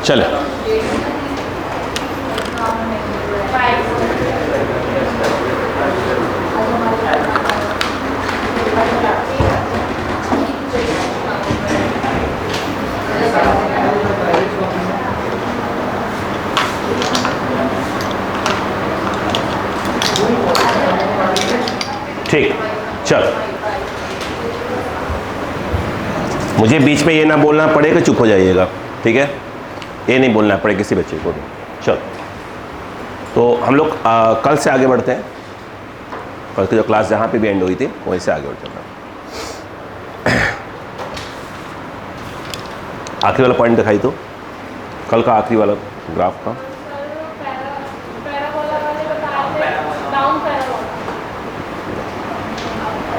चले। ठीक, चल। मुझे बीच में ये ना बोलना पड़े कि चुप हो जाइएगा, ठीक है? ये नहीं बोलना पड़े किसी बच्चे को भी। चल, तो हम लोग कल से आगे बढ़ते हैं। कल की जो क्लास जहाँ पे भी एंड हुई थी वहीं से आगे बढ़ चलना। आखिरी वाला पॉइंट दिखाई तो कल का आखिरी वाला ग्राफ का।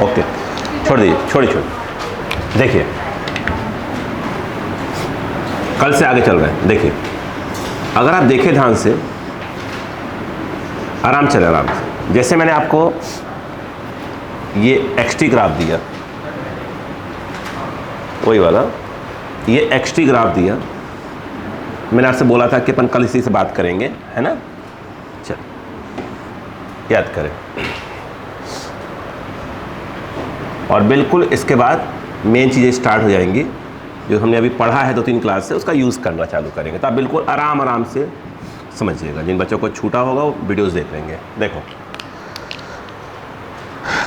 ओके, छोड़ दीजिए, छोड़िए। देखिए, कल से आगे चल रहे हैं। देखिए, अगर आप देखें ध्यान से, आराम चले, आराम से। जैसे मैंने आपको ये एक्सटी ग्राफ दिया, वही वाला, ये एक्सटी ग्राफ दिया। मैंने आपसे बोला था कि अपन कल इसी से बात करेंगे, है ना? चल, याद करें। और बिल्कुल इसके बाद मेन चीज़ें स्टार्ट हो जाएंगी जो हमने अभी पढ़ा है 2-3 क्लास से, उसका यूज़ करना चालू करेंगे। तो आप बिल्कुल आराम से समझिएगा। जिन बच्चों को छूटा होगा वो वीडियोस देख लेंगे। देखो,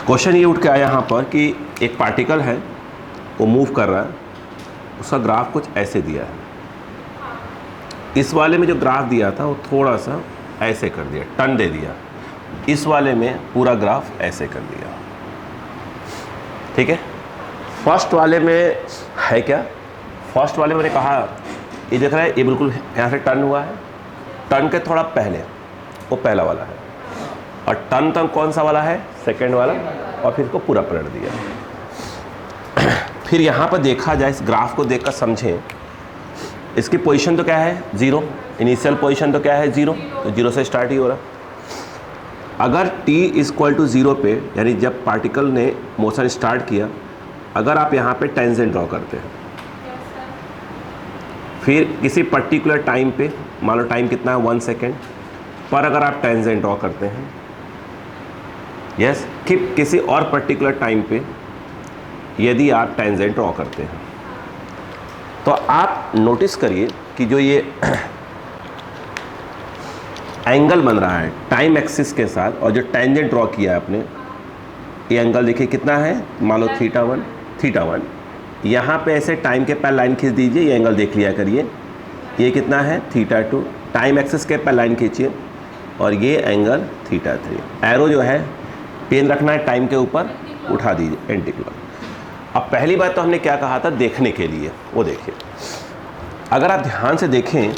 क्वेश्चन ये उठ के आया यहाँ पर कि एक पार्टिकल है, वो मूव कर रहा है, उसका ग्राफ कुछ ऐसे दिया है। इस वाले में जो ग्राफ दिया था वो थोड़ा सा ऐसे कर दिया, टर्न दे दिया। इस वाले में पूरा ग्राफ ऐसे कर दिया, ठीक है? फर्स्ट वाले में है क्या? फर्स्ट वाले मैंने कहा, ये देख रहा है, ये बिल्कुल यहाँ से टर्न हुआ है। टर्न के थोड़ा पहले वो पहला वाला है, और टर्न तक कौन सा वाला है? सेकंड वाला। और फिर इसको पूरा पलट दिया। फिर यहाँ पर देखा जाए, इस ग्राफ को देखकर समझें, इसकी पोजीशन तो क्या है? 0। इनिशियल पोजीशन तो क्या है? 0। तो 0 से स्टार्ट ही हो रहा। अगर t = 0 पे, यानी जब पार्टिकल ने मोशन स्टार्ट किया, अगर आप यहाँ पे टेंजेंट ड्रॉ करते हैं, फिर किसी पर्टिकुलर टाइम पे, मान लो टाइम कितना है 1 सेकेंड पर, अगर आप टेंजेंट ड्रॉ करते हैं, यस, कि किसी और पर्टिकुलर टाइम पे यदि आप टेंजेंट ड्रॉ करते हैं, तो आप नोटिस करिए कि जो ये एंगल बन रहा है टाइम एक्सिस के साथ, और जो टेंजेंट ड्रॉ किया है आपने, ये एंगल देखिए कितना है, मान लो θ1। यहाँ पे ऐसे टाइम के पर लाइन खींच दीजिए, ये एंगल देख लिया करिए, ये कितना है? θ2। टाइम एक्सिस के पर लाइन खींचिए, और ये एंगल θ3। एरो जो है पेन रखना है टाइम के ऊपर, उठा दीजिए एंटी क्लॉक। अब पहली बात तो हमने क्या कहा था देखने के लिए, वो देखिए। अगर आप ध्यान से देखें,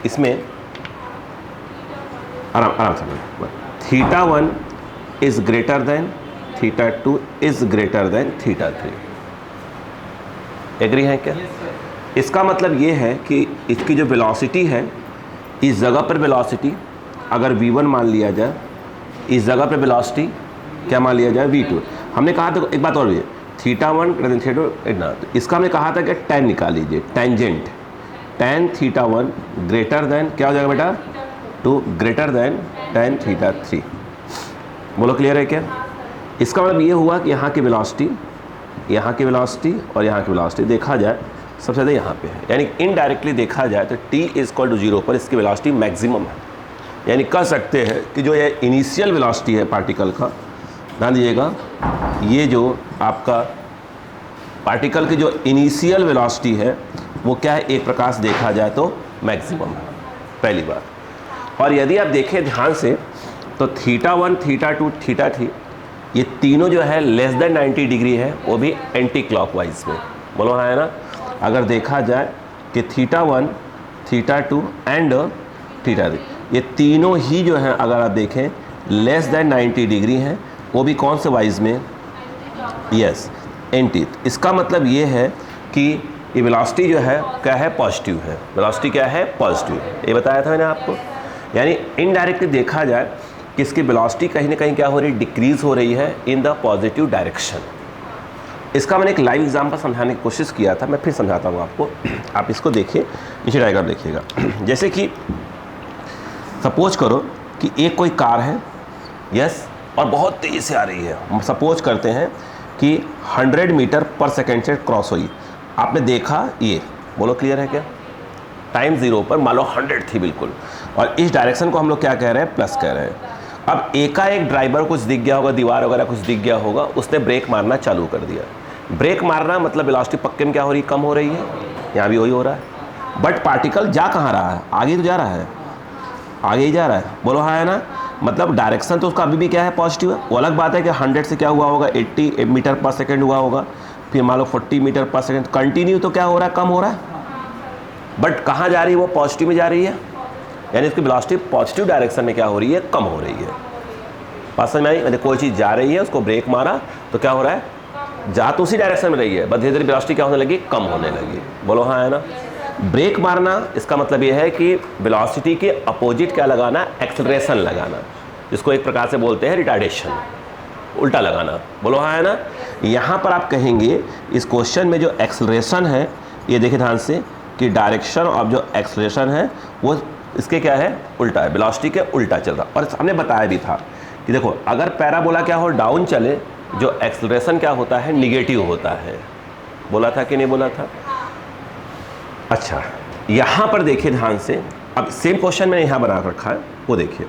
इसमें आराम से, θ1 is greater than θ2 is greater than θ3। Agree है क्या? इसका मतलब ये है कि इसकी जो वेलोसिटी है, इस जगह पर वेलोसिटी अगर v1 मान लिया जाए, इस जगह पर वेलोसिटी क्या मान लिया जाए? v2। हमने कहा था, एक बात और है, θ1 ग्रेटर देन θ2 इतना, तो इसका हमने कहा था कि tan निकाल लीजिए, टेंजेंट। tan θ1 ग्रेटर देन क्या हो जाएगा बेटा? 2 ग्रेटर देन tan θ3। बोलो, क्लियर है क्या? इसका मतलब ये हुआ कि यहाँ की वेलोसिटी, यहाँ की वेलोसिटी और यहाँ की वेलोसिटी देखा जाए सबसे ज़्यादा यहाँ पे है, यानी इनडायरेक्टली देखा जाए तो t = 0 पर इसकी वेलोसिटी मैक्सिमम है। यानी कह सकते हैं कि जो ये इनिशियल वेलोसिटी है पार्टिकल का, ध्यान दीजिएगा, ये जो आपका पार्टिकल की जो इनिशियल वेलोसिटी है वो क्या है? एक प्रकार से देखा जाए तो मैक्सिमम है, पहली बात। और यदि आप देखें ध्यान से, तो θ1, θ2, θ3 ये तीनों जो है लेस देन 90 डिग्री है, वो भी एंटी क्लॉकवाइज में। बोलो हाँ, है ना? अगर देखा जाए कि θ1, θ2 एंड θ3 ये तीनों ही जो है, अगर आप देखें, लेस देन 90 डिग्री हैं, वो भी कौन से वाइज में? Yes, anti. इसका मतलब ये है कि ये वेलोसिटी जो है क्या है? पॉजिटिव है। वेलोसिटी क्या है? पॉजिटिव। ये बताया था मैंने आपको। यानी इनडायरेक्टली देखा जाए कि इसकी वेलोसिटी कहीं ना कहीं क्या हो रही है? डिक्रीज हो रही है इन द पॉजिटिव डायरेक्शन। इसका मैंने एक लाइव एग्जाम्पल समझाने की कोशिश किया था, मैं फिर समझाता हूँ आपको। आप इसको देखिए, नीचे डायग्राम देखिएगा। जैसे कि सपोज करो कि एक कोई कार है, यस, और बहुत तेज़ी से आ रही है। सपोज करते हैं कि 100 मीटर पर सेकेंड से क्रॉस हुई। आपने देखा ये, बोलो क्लियर है क्या? टाइम 0 पर मान लो 100 थी बिल्कुल, और इस डायरेक्शन को हम लोग क्या कह रहे हैं? प्लस कह रहे हैं। अब एकाएक ड्राइवर कुछ दिख गया होगा, दीवार वगैरह कुछ दिख गया होगा, उसने ब्रेक मारना चालू कर दिया। ब्रेक मारना मतलब वेलोसिटी पक्के में क्या हो रही है? कम हो रही है। यहाँ भी वही हो रहा है। बट पार्टिकल जा कहाँ रहा है? आगे तो जा रहा है, आगे ही जा रहा है। बोलो हाँ है ना? मतलब डायरेक्शन तो उसका अभी भी क्या है? पॉजिटिव है। वो अलग बात है कि 100 से क्या हुआ होगा? 80 मीटर पर सेकेंड हुआ होगा, फिर मान लो 40 मीटर पर सेकेंड। कंटिन्यू तो क्या हो रहा है? कम हो रहा है। बट कहाँ जा रही है? वो पॉजिटिव में जा रही है, यानी इसकी वेलोसिटी पॉजिटिव डायरेक्शन में क्या हो रही है? कम हो रही है। बात समझ में आई? मतलब कोई चीज़ जा रही है, उसको ब्रेक मारा तो क्या हो रहा है? जा तो उसी डायरेक्शन में रही है, बस धीरे धीरे वेलोसिटी क्या होने लगी? कम होने लगी। बोलो हाँ है ना? ब्रेक मारना इसका मतलब ये है कि वेलोसिटी के अपोजिट क्या लगाना? एक्सेलरेशन लगाना, जिसको एक प्रकार से बोलते हैं रिटार्डेशन, उल्टा लगाना। बोलो हाँ है ना? यहाँ पर आप कहेंगे इस क्वेश्चन में जो एक्सेलरेशन है, ये देखिए ध्यान से कि डायरेक्शन ऑफ जो एक्सेलरेशन है वो इसके क्या है? उल्टा है, वेलोसिटी के उल्टा चल रहा। और हमने बताया भी था कि देखो अगर पैराबोला क्या हो? डाउन चले, जो एक्सेलरेशन क्या होता है? निगेटिव होता है। बोला था कि नहीं बोला था? अच्छा, यहाँ पर देखिए ध्यान से, अब सेम क्वेश्चन मैंने यहाँ बना रखा है, वो देखिए।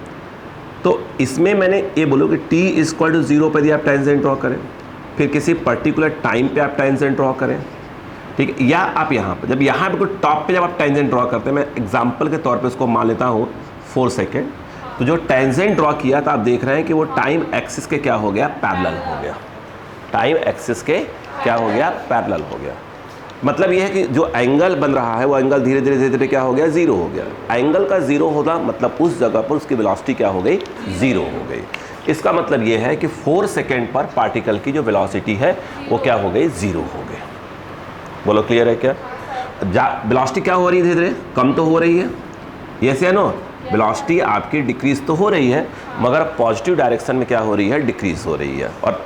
तो इसमें मैंने ये बोलो कि t = 0 पर यदि आप टेंजेंट ड्रॉ करें, फिर किसी पर्टिकुलर टाइम पे आप टेंजेंट ड्रॉ करें, ठीक है? या आप यहाँ पर, जब यहाँ पे कोई टॉप पे जब आप टेंजेंट ड्रॉ करते हैं, मैं एग्जांपल के तौर पे उसको मान लेता हूँ 4 सेकेंड, तो जो टेंजेंट ड्रॉ किया था आप देख रहे हैं कि वो टाइम एक्सिस के क्या हो गया? पैरेलल हो गया। टाइम एक्सिस के क्या हो गया? पैरेलल हो गया। मतलब ये है कि जो एंगल बन रहा है वो एंगल धीरे धीरे क्या हो गया? 0 हो गया। एंगल का 0 होगा मतलब उस जगह पर उसकी वेलोसिटी क्या हो गई? 0 हो गई। इसका मतलब ये है कि 4 सेकेंड पर पार्टिकल की जो वेलोसिटी है वो क्या हो गई? 0 हो गई। बोलो क्लियर है क्या? वेलोसिटी क्या हो रही है? धीरे धीरे कम तो हो रही है, यस या नो? वेलोसिटी आपकी डिक्रीज तो हो रही है, मगर पॉजिटिव डायरेक्शन में क्या हो रही है? डिक्रीज हो रही है। और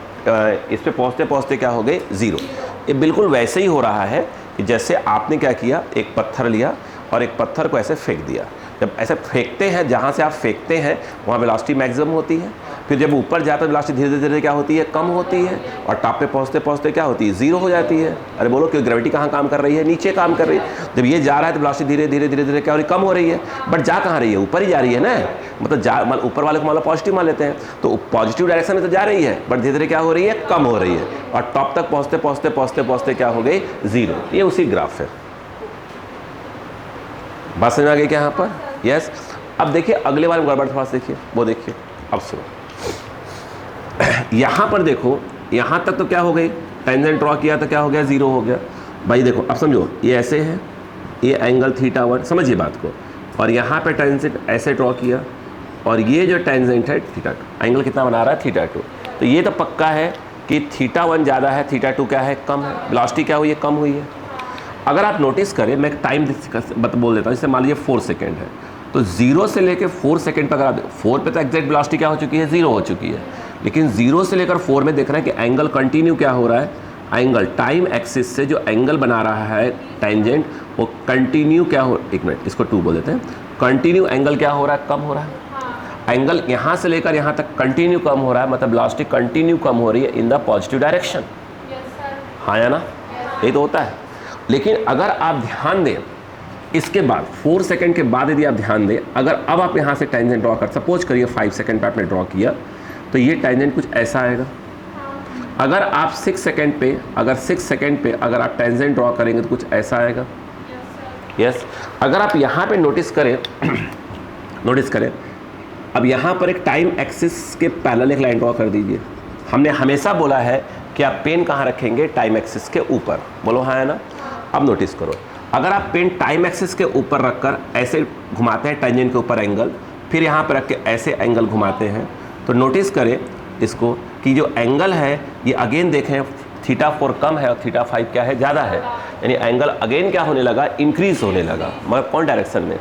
इस पे पहुँचते पहुँचते क्या हो गए? 0। ये बिल्कुल वैसे ही हो रहा है कि जैसे आपने क्या किया? एक पत्थर लिया और एक पत्थर को ऐसे फेंक दिया। जब ऐसे फेंकते हैं, जहाँ से आप फेंकते हैं वहाँ वेलोसिटी मैक्सिमम होती है, फिर जब ऊपर जाता है वेलोसिटी धीरे धीरे क्या होती है? कम होती है, और टॉप पे पहुँचते पहुँचते क्या होती है? 0 हो जाती है। अरे बोलो क्यों? ग्रेविटी कहाँ काम कर रही है? नीचे काम कर रही है। जब ये जा रहा है तो वेलोसिटी धीरे धीरे क्या हो रही है? कम हो रही है। बट जा कहाँ रही है? ऊपर ही जा रही है ना। मतलब जा ऊपर वाले को मान लो पॉजिटिव मान लेते हैं, तो पॉजिटिव डायरेक्शन में तो जा रही है, बट धीरे धीरे क्या हो रही है? कम हो रही है, और टॉप तक पहुँचते क्या हो गई? 0। ये उसी ग्राफ है। बात समझ में आ गई क्या यहाँ पर? यस। अब देखिए अगले वाले गड़बड़ थोड़ा सा देखिए, वो देखिए। अब सुनो, यहाँ पर देखो, यहाँ तक तो क्या हो गई? टेंजेंट ड्रॉ किया तो क्या हो गया? 0 हो गया। भाई देखो अब समझो, ये ऐसे है, ये एंगल θ1, समझिए बात को, और यहाँ पे टेंजेंट ऐसे ड्रॉ किया, और ये जो टेंजेंट है θ2, एंगल कितना बना रहा है? θ2। तो ये तो पक्का है कि θ1 ज़्यादा है, θ2 क्या है? कम है। वेलोसिटी क्या हुई है? कम हुई है। अगर आप नोटिस करें, मैं टाइम बोल देता हूँ, जैसे मान लीजिए 4 सेकेंड है, तो 0 से लेकर 4 सेकेंड पर अगर आप 4 पे तो एग्जैक्ट वेलोसिटी क्या हो चुकी है? 0 हो चुकी है। लेकिन 0 से लेकर 4 में देख रहे हैं कि एंगल कंटिन्यू क्या हो रहा है? एंगल टाइम एक्सिस से जो एंगल बना रहा है टेंजेंट, वो कंटिन्यू क्या हो, एक मिनट इसको 2 बोल देते हैं, कंटिन्यू एंगल क्या हो रहा है? कम हो रहा है। एंगल यहाँ से लेकर यहाँ तक कंटिन्यू कम हो रहा है, मतलब वेलोसिटी कंटिन्यू कम हो रही है इन द पॉजिटिव डायरेक्शन। हाँ या ना? यही तो होता है। लेकिन अगर आप ध्यान दें, इसके बाद 4 सेकंड के बाद यदि आप ध्यान दें, अगर अब आप यहाँ से टेंजेंट ड्रॉ कर, सपोज करिए 5 सेकंड पे आपने ड्रॉ किया, तो ये टेंजेंट कुछ ऐसा आएगा। अगर आप 6 सेकंड पे अगर आप टेंजेंट ड्रॉ करेंगे तो कुछ ऐसा आएगा। यस। अगर आप यहाँ पे नोटिस करें, अब यहाँ पर एक टाइम एक्सिस के पैरेलल एक लाइन ड्रॉ कर दीजिए। हमने हमेशा बोला है कि आप पेन कहाँ रखेंगे? टाइम एक्सिस के ऊपर। बोलो हाँ है ना? अब नोटिस करो, अगर आप पेन टाइम एक्सिस के ऊपर रखकर ऐसे घुमाते हैं टेंजेंट के ऊपर एंगल, फिर यहाँ पर रख के ऐसे एंगल घुमाते हैं, तो नोटिस करें इसको कि जो एंगल है ये अगेन देखें θ4 कम है और θ5 क्या है? ज़्यादा है। यानी एंगल अगेन क्या होने लगा? इंक्रीज होने लगा, मगर कौन डायरेक्शन में?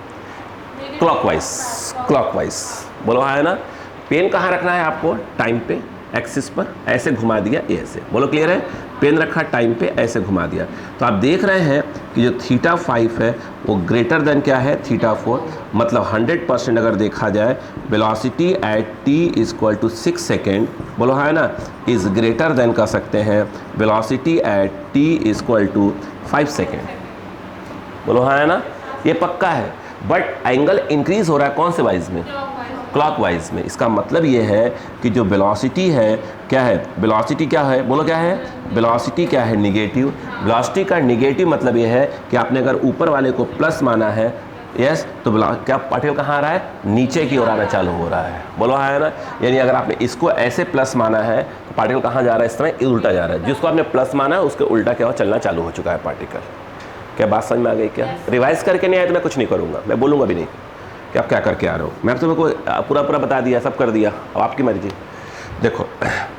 क्लॉकवाइज। बोलो हाँ है ना? पेन कहाँ रखना है आपको? टाइम पे, एक्सिस पर, ऐसे घुमा दिया ए से। बोलो क्लियर है? पेन रखा टाइम पे, ऐसे घुमा दिया। तो आप देख रहे हैं कि जो θ5 है वो ग्रेटर देन क्या है, θ4। मतलब 100% अगर देखा जाए velocity at t equal to 6 second, बोलो है ना, इज़ ग्रेटर देन कर सकते हैं velocity at t equal to 5 second. बोलो है ना, ये पक्का है। बट एंगल इंक्रीज हो रहा है कौन से वाइज में, क्लॉकवाइज में। इसका मतलब ये है कि जो वेलोसिटी है क्या है, वेलोसिटी क्या है, बोलो क्या है, वेलोसिटी क्या है, निगेटिव। वेलोसिटी का निगेटिव मतलब ये है कि आपने अगर ऊपर वाले को प्लस माना है, यस, तो क्या पार्टिकल कहाँ आ रहा है, नीचे की ओर आना चालू हो रहा है। बोलो है ना, यानी अगर आपने इसको ऐसे प्लस माना है तो पार्टिकल कहाँ जा रहा है, इस तरह उल्टा जा रहा है। जिसको आपने प्लस माना है उसके उल्टा क्या हो, चलना चालू हो चुका है पार्टिकल। क्या बात समझ में आ गई? क्या रिवाइज करके नहीं आया तो मैं कुछ नहीं करूँगा, मैं बोलूँगा भी नहीं कि आप क्या करके आ रहे हो। मैं आप तुम्हें पूरा पूरा बता दिया, सब कर दिया, अब आपकी मर्जी। देखो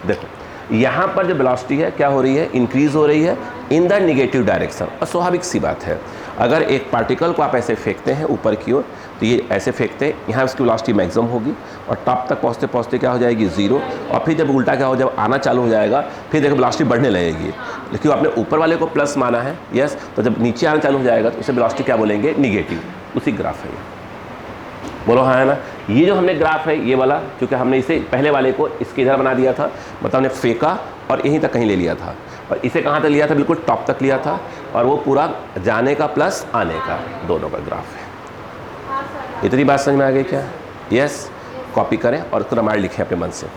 देखो यहाँ पर जो वेलोसिटी है क्या हो रही है, इंक्रीज हो रही है इन द निगेटिव डायरेक्शन। और स्वाभाविक सी बात है, अगर एक पार्टिकल को आप ऐसे फेंकते हैं ऊपर की ओर, तो ये ऐसे फेंकते हैं, यहाँ उसकी वेलोसिटी मैक्सिमम होगी और टॉप तक पहुँचते पहुँचते क्या हो जाएगी, ज़ीरो। और फिर जब उल्टा क्या हो, जब आना चालू हो जाएगा फिर देखो वेलोसिटी बढ़ने लगेगी। लेकिन आपने ऊपर वाले को प्लस माना है, यस, तो जब नीचे आना चालू हो जाएगा तो उसे वेलोसिटी क्या बोलेंगे, निगेटिव। उसी ग्राफ है ये। बोलो हाँ है ना। ये जो हमने ग्राफ है ये वाला, क्योंकि हमने इसे पहले वाले को इसके इधर बना दिया था, मतलब हमने फेंका और यहीं तक कहीं ले लिया था, और इसे कहाँ तक लिया था, बिल्कुल टॉप तक लिया था, और वो पूरा जाने का प्लस आने का दोनों का ग्राफ है। इतनी बात समझ में आ गई क्या? यस, कॉपी करें और उसको रामायण लिखें अपने मन से।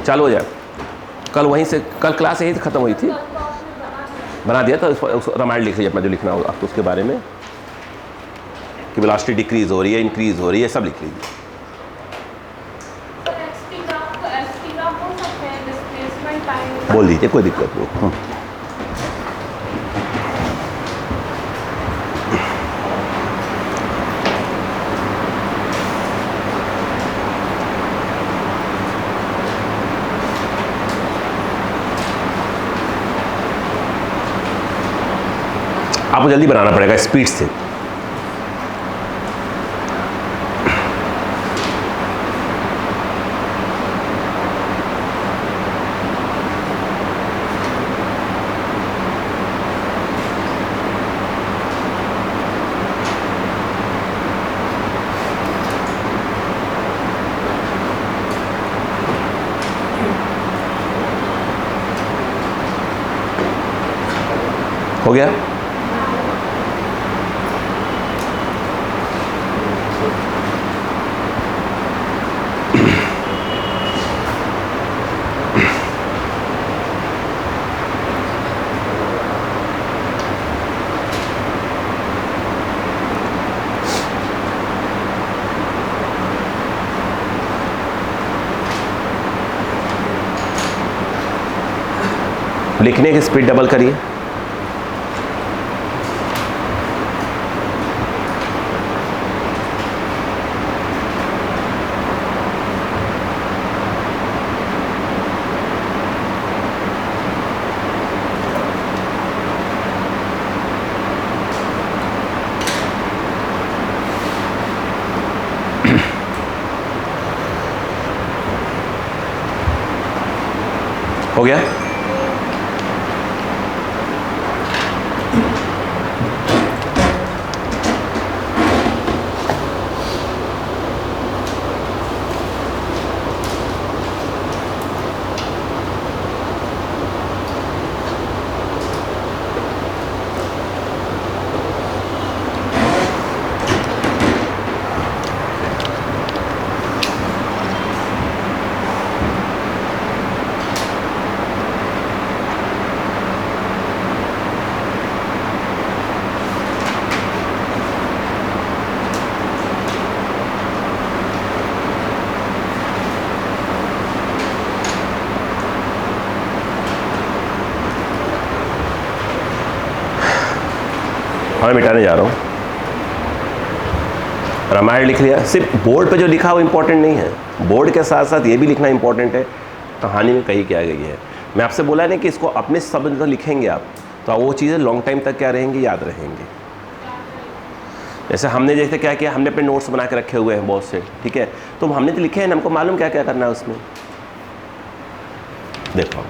चालू हो जाए। कल वहीं से, कल क्लास यही ख़त्म हुई थी, बना दिया था, उसको रामायण लिख लीजिए अपना जो लिखना होगा आपको उसके बारे में, कि वेलोसिटी डिक्रीज हो रही है, इंक्रीज हो रही है, सब लिख लीजिए। बोल दीजिए, कोई दिक्कत नहीं। आपको जल्दी बनाना पड़ेगा स्पीड से। हो गया? लिखने की स्पीड डबल करिए। हो गया? मैं मिटाने जा रहा हूँ। रामायण लिख लिया। सिर्फ बोर्ड पे जो लिखा वो इम्पोर्टेंट नहीं है, बोर्ड के साथ साथ ये भी लिखना इम्पोर्टेंट है कहानी में कही क्या गई है। मैं आपसे बोला नहीं कि इसको अपने शब्द तो लिखेंगे आप, तो वो चीज़ें लॉन्ग टाइम तक क्या रहेंगी, याद रहेंगी। जैसे हमने जैसे क्या किया, हमने अपने नोट्स बना के रखे हुए हैं बहुत से, ठीक है, तो हमने तो लिखे हैं, हमको मालूम क्या क्या करना है उसमें। देखो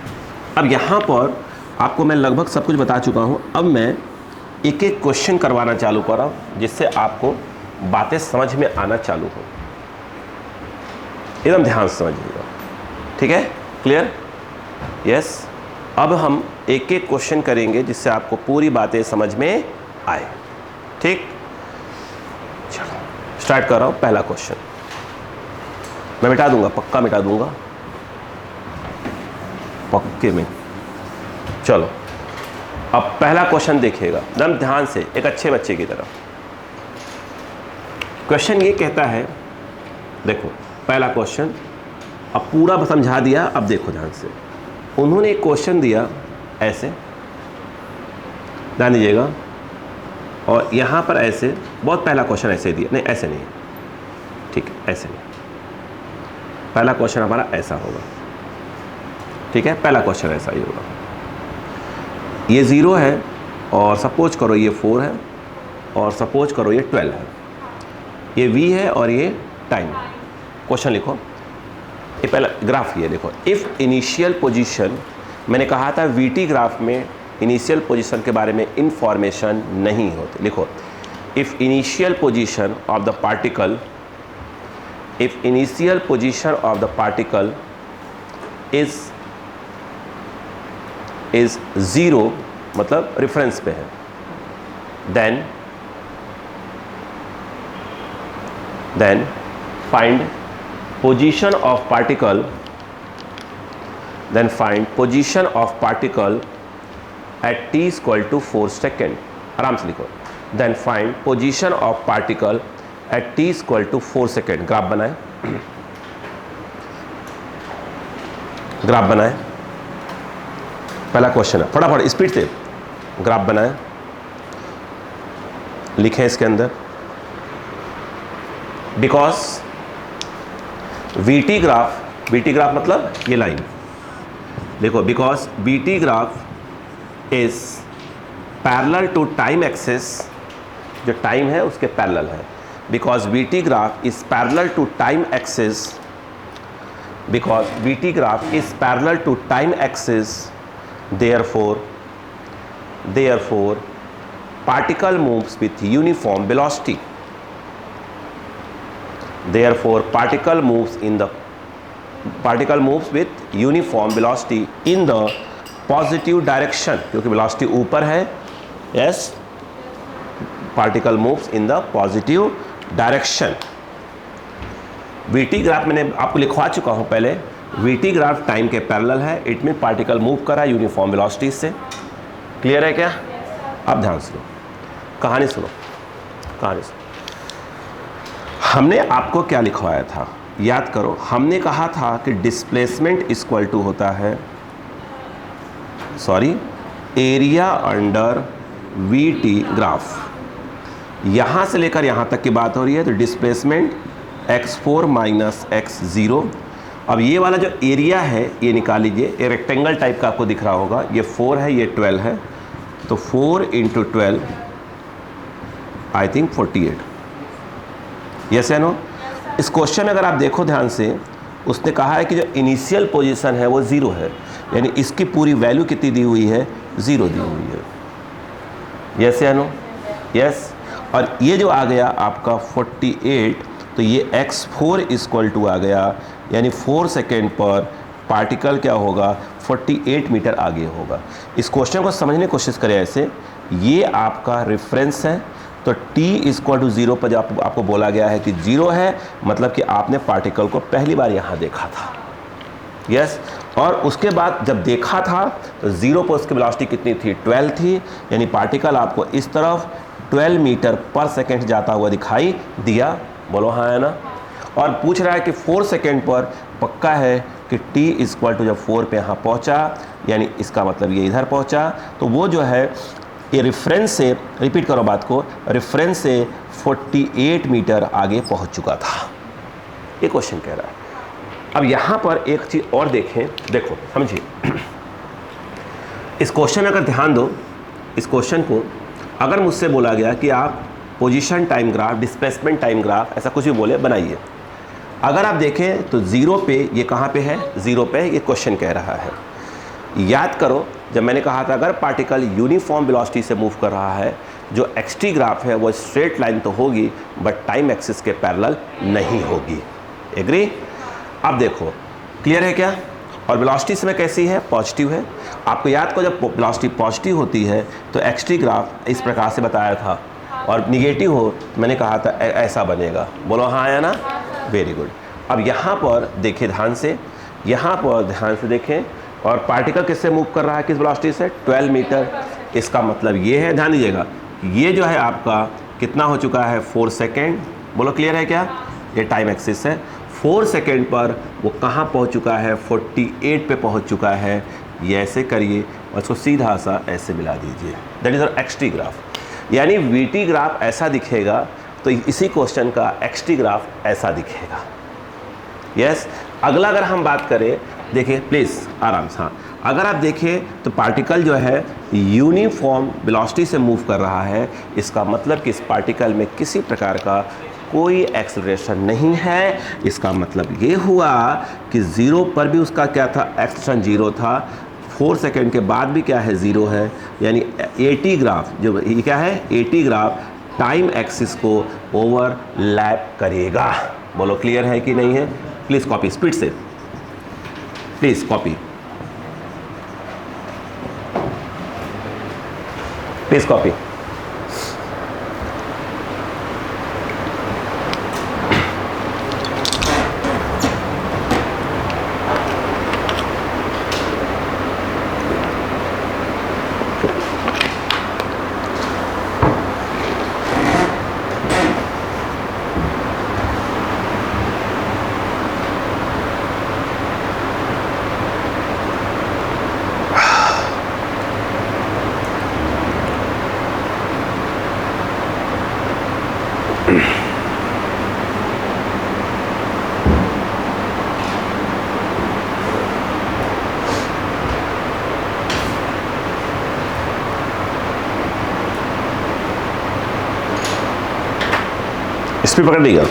अब यहाँ पर आपको मैं लगभग सब कुछ बता चुका हूँ। अब मैं एक एक क्वेश्चन करवाना चालू कर रहा हूँ जिससे आपको बातें समझ में आना चालू हो। एकदम ध्यान से समझिएगा, ठीक है, क्लियर, यस। अब हम एक एक क्वेश्चन करेंगे जिससे आपको पूरी बातें समझ में आए, ठीक। चलो स्टार्ट कर रहा हूँ। पहला क्वेश्चन मैं मिटा दूंगा, पक्का मिटा दूंगा, पक्के में। चलो अब पहला क्वेश्चन देखिएगा एकदम ध्यान से, एक अच्छे बच्चे की तरह। क्वेश्चन ये कहता है, देखो पहला क्वेश्चन, अब पूरा समझा दिया, अब देखो ध्यान से। उन्होंने एक क्वेश्चन दिया ऐसे, ध्यान दीजिएगा, और यहाँ पर ऐसे, बहुत पहला क्वेश्चन ऐसे दिया, नहीं ऐसे नहीं, ठीक है, ऐसे नहीं, पहला क्वेश्चन हमारा ऐसा होगा, ठीक है, पहला क्वेश्चन ऐसा ही होगा। ये 0 है और सपोज करो ये 4 है और सपोज करो ये 12 है, ये v है और ये टाइम। क्वेश्चन लिखो, ये पहला ग्राफ ये देखो। इफ़ इनिशियल पोजीशन, मैंने कहा था वीटी ग्राफ में इनिशियल पोजीशन के बारे में इंफॉर्मेशन नहीं होती। लिखो, if initial position of the particle, if initial position of the particle is 0, मतलब रेफरेंस पे है, then find position of particle, then find position of particle at t = 4 second. आराम से लिखो, then find position of particle at t = 4 second. Graph बनाए, graph बनाए, पहला question है, फटाफट स्पीड से ग्राफ बनाए, लिखें इसके अंदर, बिकॉज वीटी ग्राफ मतलब ये लाइन देखो, because VT graph is parallel to time axis, जो टाइम है उसके पैरेलल है, because VT graph is parallel to time axis, because VT graph is parallel to time axis, therefore particle moves with uniform velocity, therefore particle moves with uniform velocity in the positive direction, क्योंकि velocity ऊपर है, yes, particle moves in the positive direction। VT graph मैंने आपको लिखवा चुका हूँ पहले, VT graph time के पैरेलल है, इट में पार्टिकल मूव करा यूनिफॉर्म वेलोसिटी से। क्लियर है क्या? अब ध्यान सुनो, कहानी सुनो, कहानी सुनो। हमने आपको क्या लिखवाया था, याद करो, हमने कहा था कि डिस्प्लेसमेंट इक्वल टू होता है, sorry, area under VT graph. यहाँ से लेकर यहाँ तक की बात हो रही है, तो डिस्प्लेसमेंट x4 - x0। अब ये वाला जो एरिया है ये निकाल लीजिए, ये रेक्टेंगल टाइप का आपको दिख रहा होगा, ये 4 है, ये 12 है, तो 4 × 12 आई थिंक 48। यस या नो? इस क्वेश्चन में अगर आप देखो ध्यान से, उसने कहा है कि जो इनिशियल पोजीशन है वो 0 है, यानी इसकी पूरी वैल्यू कितनी दी हुई है, 0 दी हुई है। यस या नो? यस। और ये जो आ गया आपका 48, तो ये x4 = आ गया, यानी 4 सेकेंड पर पार्टिकल क्या होगा, 48 मीटर आगे होगा। इस क्वेश्चन को समझने की कोशिश करें ऐसे, ये आपका रेफरेंस है, तो t = 0 पर जब आपको बोला गया है कि 0 है, मतलब कि आपने पार्टिकल को पहली बार यहाँ देखा था। यस। और उसके बाद जब देखा था तो 0 पर उसकी वेलोसिटी कितनी थी, 12 थी, यानी पार्टिकल आपको इस तरफ 12 मीटर पर सेकेंड जाता हुआ दिखाई दिया। बोलो हाँ है ना? और पूछ रहा है कि 4 सेकेंड पर पक्का है कि t = जब 4 पे यहाँ पहुँचा, यानी इसका मतलब ये इधर पहुँचा, तो वो जो है ये रेफरेंस से, रिपीट करो बात को, रेफरेंस से 48 मीटर आगे पहुँच चुका था। ये क्वेश्चन कह रहा है। अब यहाँ पर एक चीज़ और देखें, देखो समझिए, इस क्वेश्चन में अगर ध्यान दो, इस क्वेश्चन को अगर मुझसे बोला गया कि आप position time graph, displacement time graph, ऐसा कुछ भी बोले बनाइए। अगर आप देखें तो ज़ीरो पे ये कहाँ पे है, ज़ीरो पे ये क्वेश्चन कह रहा है। याद करो जब मैंने कहा था अगर पार्टिकल यूनिफॉर्म वेलोसिटी से मूव कर रहा है, जो एक्सटी ग्राफ है वो स्ट्रेट लाइन तो होगी बट टाइम एक्सिस के पैरेलल नहीं होगी। एग्री? अब देखो क्लियर है क्या? और वेलोसिटी समय कैसी है, पॉजिटिव है। आपको याद करो जब वेलोसिटी पॉजिटिव होती है तो एक्सटी ग्राफ इस प्रकार से बताया था, और निगेटिव हो तो मैंने कहा था ऐसा बनेगा। बोलो हाँ या ना? Very good. अब यहाँ पर देखिए ध्यान से, यहाँ पर ध्यान से देखें, और पार्टिकल किससे मूव कर रहा है, किस वेलोसिटी से, 12 मीटर। इसका मतलब ये है, ध्यान दीजिएगा, ये जो है आपका कितना हो चुका है, 4 सेकेंड। बोलो क्लियर है क्या? ये टाइम एक्सिस है। 4 सेकेंड पर वो कहाँ पहुँच चुका है, 48 पे पहुँच चुका है। ये ऐसे करिए और इसको सीधा सा ऐसे मिला दीजिए, that is our XT graph. यानी वीटी ग्राफ ऐसा दिखेगा तो इसी क्वेश्चन का एक्सटी ग्राफ ऐसा दिखेगा। यस। अगला अगर हम बात करें, देखिए प्लीज़ आराम से, हाँ, अगर आप देखें तो पार्टिकल जो है यूनिफॉर्म वेलोसिटी से मूव कर रहा है, इसका मतलब कि इस पार्टिकल में किसी प्रकार का कोई एक्सेलरेशन नहीं है। इसका मतलब ये हुआ कि ज़ीरो पर भी उसका क्या था, एक्सेलरेशन ज़ीरो था। 4 सेकेंड के बाद भी क्या है, ज़ीरो है। यानी एटी ग्राफ जो ये क्या है, एटी ग्राफ टाइम एक्सिस को ओवरलैप करेगा। बोलो क्लियर है कि नहीं है? प्लीज़ कॉपी स्पीड से, please copy, please copy. Speed पकड़ लीजिएगा।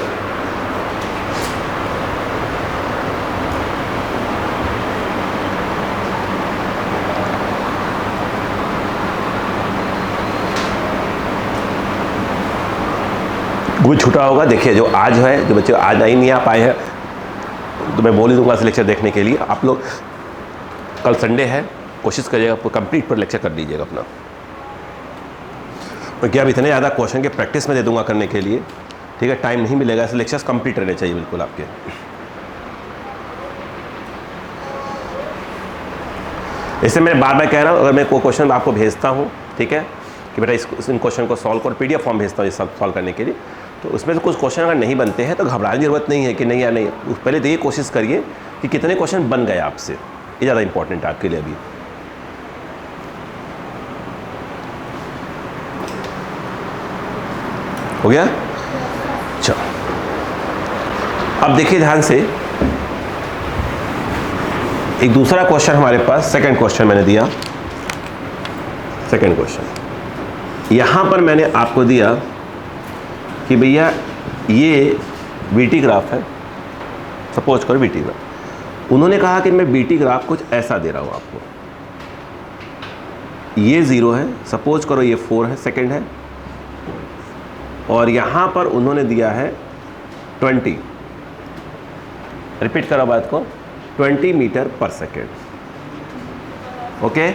कुछ छूटा होगा, देखिए जो आज है, जो बच्चे आज नहीं आ पाए हैं तो मैं बोल ही दूंगा लेक्चर देखने के लिए। आप लोग कल संडे है, कोशिश करिएगा कंप्लीट पर लेक्चर कर लीजिएगा अपना, क्योंकि अब इतने ज़्यादा क्वेश्चन के प्रैक्टिस में दे दूंगा करने के लिए, ठीक है, टाइम नहीं मिलेगा। ऐसे लेक्चर्स कंप्लीट रहने चाहिए बिल्कुल आपके। इससे मैं बार बार कह रहा हूँ, अगर मैं कोई क्वेश्चन आपको भेजता हूँ, ठीक है, कि बेटा इन क्वेश्चन को सॉल्व करो, PDF फॉर्म भेजता हूँ ये सब सॉल्व करने के लिए, तो उसमें से कुछ क्वेश्चन अगर नहीं बनते हैं तो घबराने की जरूरत नहीं है कि नहीं या नहीं। पहले तो ये कोशिश करिए कि कितने क्वेश्चन बन गए आपसे, ये ज़्यादा इंपॉर्टेंट है आपके लिए अभी। हो गया? चलो अब देखिए ध्यान से, एक दूसरा क्वेश्चन हमारे पास, सेकंड क्वेश्चन मैंने दिया। सेकंड क्वेश्चन यहां पर मैंने आपको दिया कि भैया ये बीटी ग्राफ है, सपोज करो बीटी ग्राफ। उन्होंने कहा कि मैं बीटी ग्राफ कुछ ऐसा दे रहा हूं आपको, ये 0 है, सपोज करो ये 4 है, सेकंड है, और यहां पर उन्होंने दिया है 20, रिपीट करो बात को, 20 मीटर पर सेकेंड। ओके,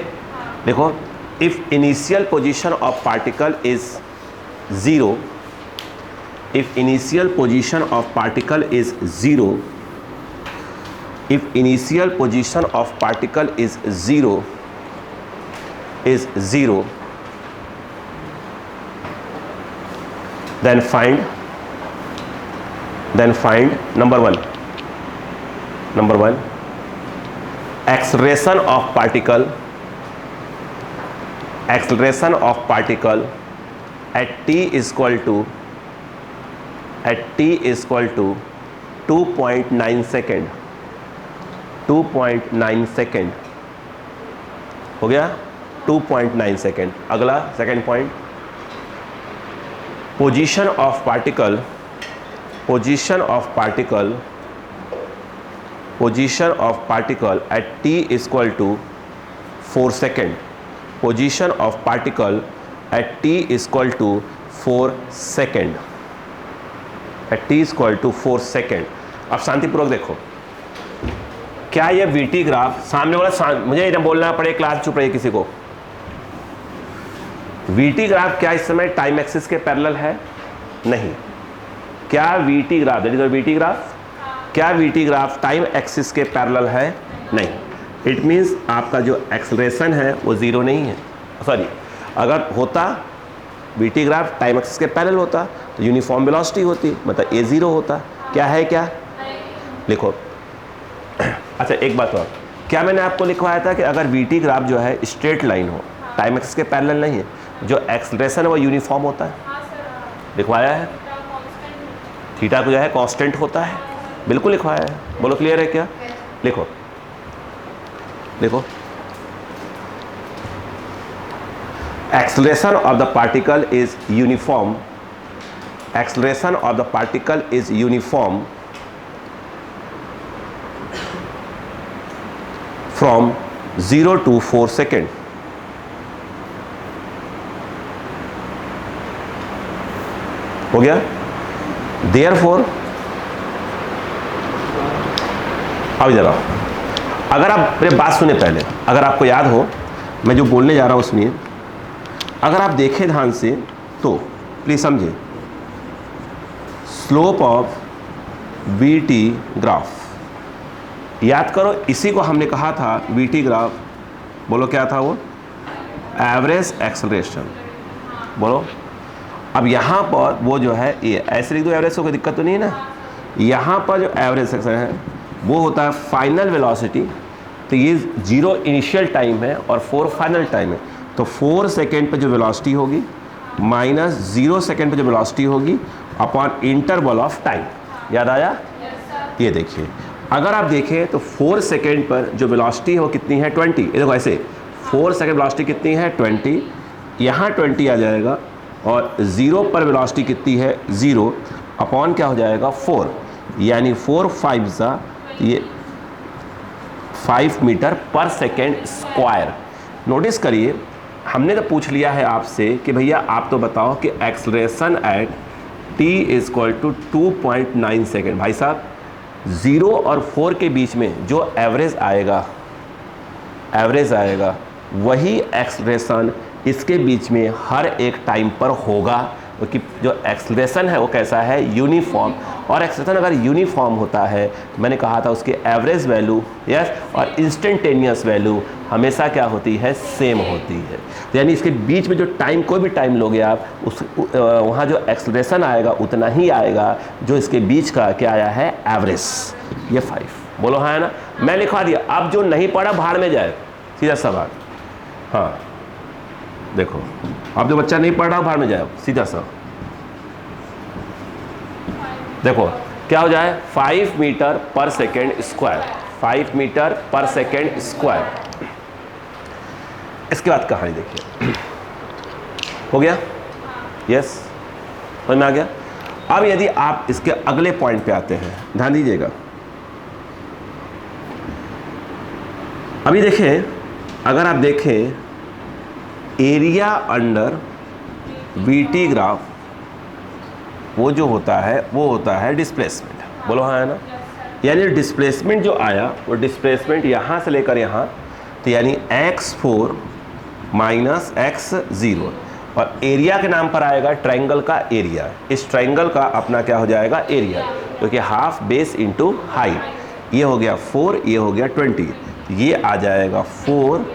देखो, if initial position of particle is 0, if initial position of particle is 0, if initial position of particle is 0, then find number one acceleration of particle at t is equal to 2.9 second, 2.9 second हो गया, 2.9 second. अगला second point, position of particle at t is equal to 4 second, position of particle at t is equal to 4 second, at t is equal to 4 second. अब शांतिपूर्वक देखो, क्या ये VT graph सामने वाला मुझे एकदम बोलना पड़े, क्लास चुप रही किसी को। वीटी ग्राफ क्या इस समय टाइम एक्सिस के पैरेलल है? नहीं। क्या VT graph, that is VT graph, क्या वीटी ग्राफ टाइम एक्सिस के पैरेलल है? नहीं। इट मीन्स आपका जो एक्सेलरेशन है वो जीरो नहीं है। सॉरी, अगर होता वीटी ग्राफ टाइम एक्सिस के पैरेलल होता तो यूनिफॉर्म वेलोसिटी होती, मतलब ए जीरो होता। क्या है? क्या लिखो। अच्छा एक बात और, क्या मैंने आपको लिखवाया था कि अगर वीटी ग्राफ जो है स्ट्रेट लाइन हो, टाइम एक्सिस के पैरेलल नहीं है, जो एक्सेलरेशन है वो यूनिफॉर्म होता है? लिखवाया है। थीटा को जो है कांस्टेंट होता है, बिल्कुल लिखवाया है। बोलो क्लियर है क्या? लिखो लिखो। Acceleration of the particle is uniform, acceleration of the particle is uniform from 0 to 4 second. हो गया? Therefore, अब जरा अगर आप मेरे बात सुने पहले, अगर आपको याद हो मैं जो बोलने जा रहा हूँ उसमें अगर आप देखें ध्यान से तो प्लीज समझे। स्लोप ऑफ वीटी ग्राफ, याद करो, इसी को हमने कहा था वीटी ग्राफ। बोलो क्या था वो? Average acceleration. बोलो। अब यहाँ पर वो जो है ये ऐसे लिख दो एवरेज, को कोई दिक्कत तो नहीं है ना। यहाँ पर जो एवरेज सेक्शन है वो होता है फाइनल वेलोसिटी, तो ये 0 इनिशियल टाइम है और 4 फाइनल टाइम है। तो 4 सेकेंड पे जो वेलोसिटी होगी माइनस 0 सेकेंड पे जो वेलोसिटी होगी अपॉन इंटरवल ऑफ टाइम। याद आया? ये देखिए, अगर आप देखें तो 4 सेकेंड पर जो वेलोसिटी है वो कितनी है? 20। ये देखो ऐसे 4 सेकेंड वेलोसिटी कितनी है? 20। यहाँ 20 आ जाएगा और 0 पर वेलोसिटी कितनी है? 0 अपॉन क्या हो जाएगा? 4, यानी 4 5 सा ये 5 मीटर पर सेकेंड स्क्वायर। नोटिस करिए, हमने तो पूछ लिया है आपसे कि भैया आप तो बताओ कि acceleration at t is equal to 2.9 second. भाई साहब 0 और 4 के बीच में जो एवरेज आएगा वही एक्सेलरेशन इसके बीच में हर एक टाइम पर होगा, क्योंकि जो एक्सेलरेशन है वो कैसा है? यूनिफॉर्म। और एक्सेलरेशन अगर यूनिफॉर्म होता है तो मैंने कहा था उसकी एवरेज वैल्यू यस और इंस्टेंटेनियस वैल्यू हमेशा क्या होती है? सेम होती है। तो यानी इसके बीच में जो टाइम, कोई भी टाइम लोगे आप, उस वहाँ जो एक्सेलरेशन आएगा उतना ही आएगा जो इसके बीच का क्या आया है? एवरेज। ये 5। बोलो हाँ है ना? मैं लिखवा दिया। अब जो नहीं पढ़ा भाड़ में जाए, सीधा सवाल। हाँ देखो, अब जो बच्चा नहीं पढ़ रहा भाड़ में जाए, सीधा सा देखो क्या हो जाए? 5 मीटर पर सेकेंड स्क्वायर, 5 मीटर पर सेकेंड स्क्वायर। इसके बाद कहानी देखिए, हो गया? यस, समझ में आ गया? अब यदि आप इसके अगले पॉइंट पे आते हैं, ध्यान दीजिएगा। अभी देखें, अगर आप देखें एरिया अंडर वीटी ग्राफ, वो जो होता है वो होता है डिस्प्लेसमेंट। बोलो हाँ है ना? यानी डिस्प्लेसमेंट जो आया वो डिस्प्लेसमेंट यहाँ से लेकर यहाँ, तो यानी x4 माइनस x0, और एरिया के नाम पर आएगा ट्रायंगल का एरिया। इस ट्रायंगल का अपना क्या हो जाएगा? एरिया, क्योंकि हाफ बेस इंटू हाइट। ये हो गया 4, ये हो गया 20, ये आ जाएगा 4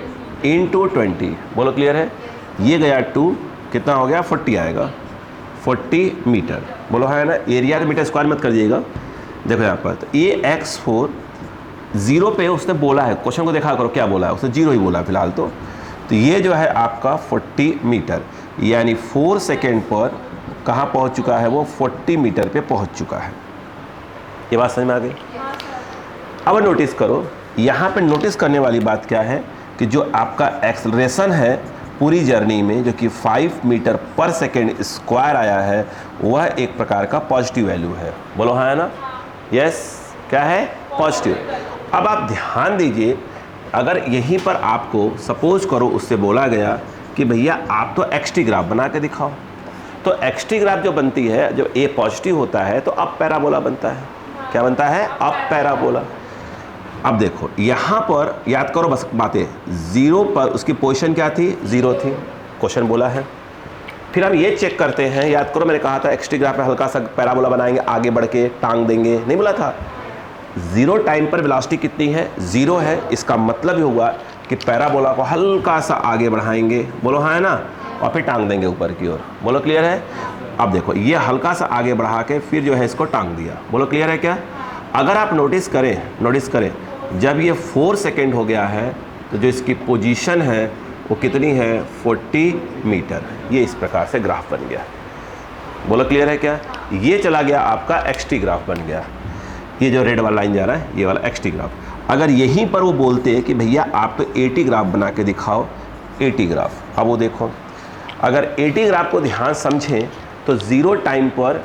इंटू 20। बोलो क्लियर है? ये गया 2, कितना हो गया? 40 आएगा, 40 मीटर। बोलो है ना? एरिया के मीटर स्क्वायर मत करिएगा। देखो यहाँ पर तो ये x4 0 पे उसने बोला है, क्वेश्चन को देखा करो क्या बोला है, उसने 0 ही बोला है फिलहाल तो ये जो है आपका 40 मीटर, यानी 4 सेकेंड पर कहाँ पहुँच चुका है? वो 40 मीटर पे पहुँच चुका है। ये बात समझ में आ गई? अब नोटिस करो, यहाँ पे नोटिस करने वाली बात क्या है कि जो आपका एक्सेलरेशन है पूरी जर्नी में जो कि 5 मीटर पर सेकेंड स्क्वायर आया है वह एक प्रकार का पॉजिटिव वैल्यू है। बोलो हाँ है ना? यस, क्या है? पॉजिटिव। अब आप ध्यान दीजिए, अगर यहीं पर आपको सपोज करो उससे बोला गया कि भैया आप तो एक्सटी ग्राफ बना के दिखाओ, तो एक्सटी ग्राफ जो बनती है, जो ए पॉजिटिव होता है तो अब पैराबोला बनता है। क्या बनता है? अब पैराबोला। अब देखो यहाँ पर याद करो बस बातें, 0 पर उसकी पोजीशन क्या थी? 0 थी, क्वेश्चन बोला है। फिर हम ये चेक करते हैं, याद करो मैंने कहा था एक्सटी ग्राफ में हल्का सा पैराबोला बनाएंगे, आगे बढ़ के टांग देंगे, नहीं बोला था? 0 टाइम पर वेलोसिटी कितनी है? 0 है। इसका मतलब ये हुआ कि पैराबोला को हल्का सा आगे बढ़ाएंगे, बोलो हाँ है ना, और फिर टांग देंगे ऊपर की ओर। बोलो क्लियर है? अब देखो ये हल्का सा आगे बढ़ा के फिर जो है इसको टांग दिया। बोलो क्लियर है क्या? अगर आप नोटिस करें जब ये 4 सेकेंड हो गया है तो जो इसकी पोजीशन है वो कितनी है? 40 मीटर। ये इस प्रकार से ग्राफ बन गया। बोलो क्लियर है क्या? ये चला गया आपका एक्सटी ग्राफ बन गया। ये जो रेड वाला लाइन जा रहा है ये वाला एक्सटी ग्राफ। अगर यहीं पर वो बोलते हैं कि भैया आप तो 80 ग्राफ बना के दिखाओ, 80 ग्राफ। अब वो देखो, अगर 80 ग्राफ को ध्यान समझें तो 0 टाइम पर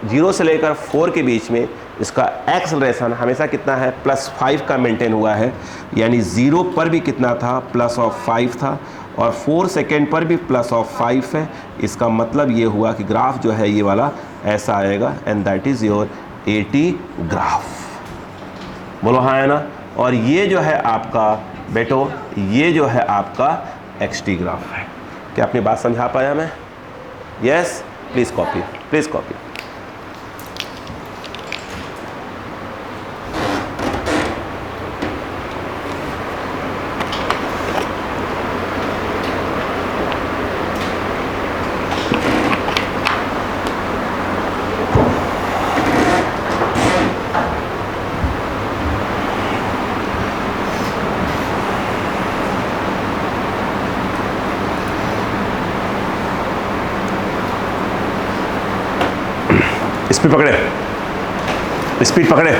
0 से लेकर 4 के बीच में इसका एक्सेलरेशन हमेशा कितना है? +5 का मेंटेन हुआ है। यानी 0 पर भी कितना था? +5 था, और 4 सेकेंड पर भी +5 है। इसका मतलब ये हुआ कि ग्राफ जो है ये वाला ऐसा आएगा, and that is your 80 graph. बोलो हाँ है ना? और ये जो है आपका बेटो, ये जो है आपका एक्सटी ग्राफ है। क्या अपनी बात समझा पाया मैं? Yes, please copy, please copy. Speed पकड़े, स्पीड पकड़े।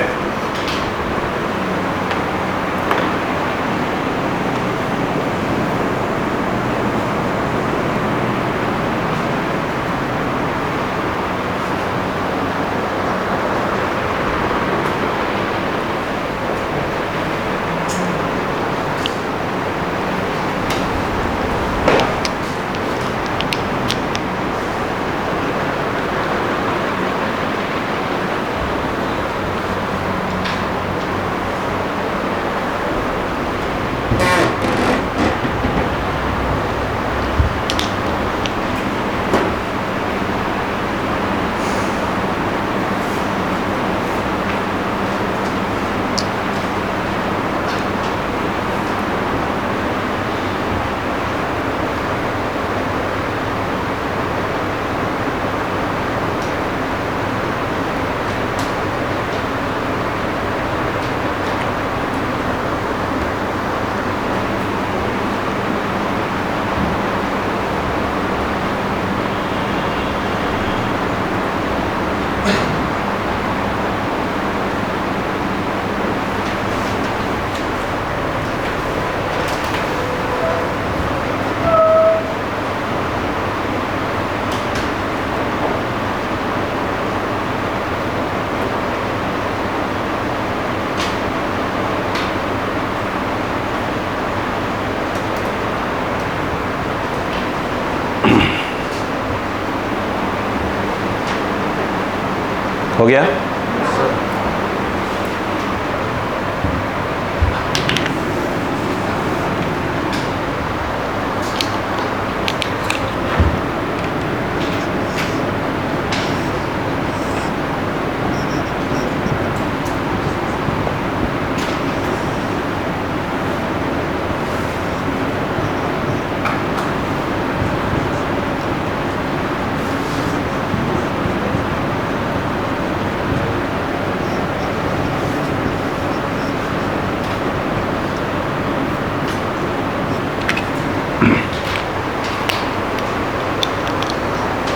हो गया?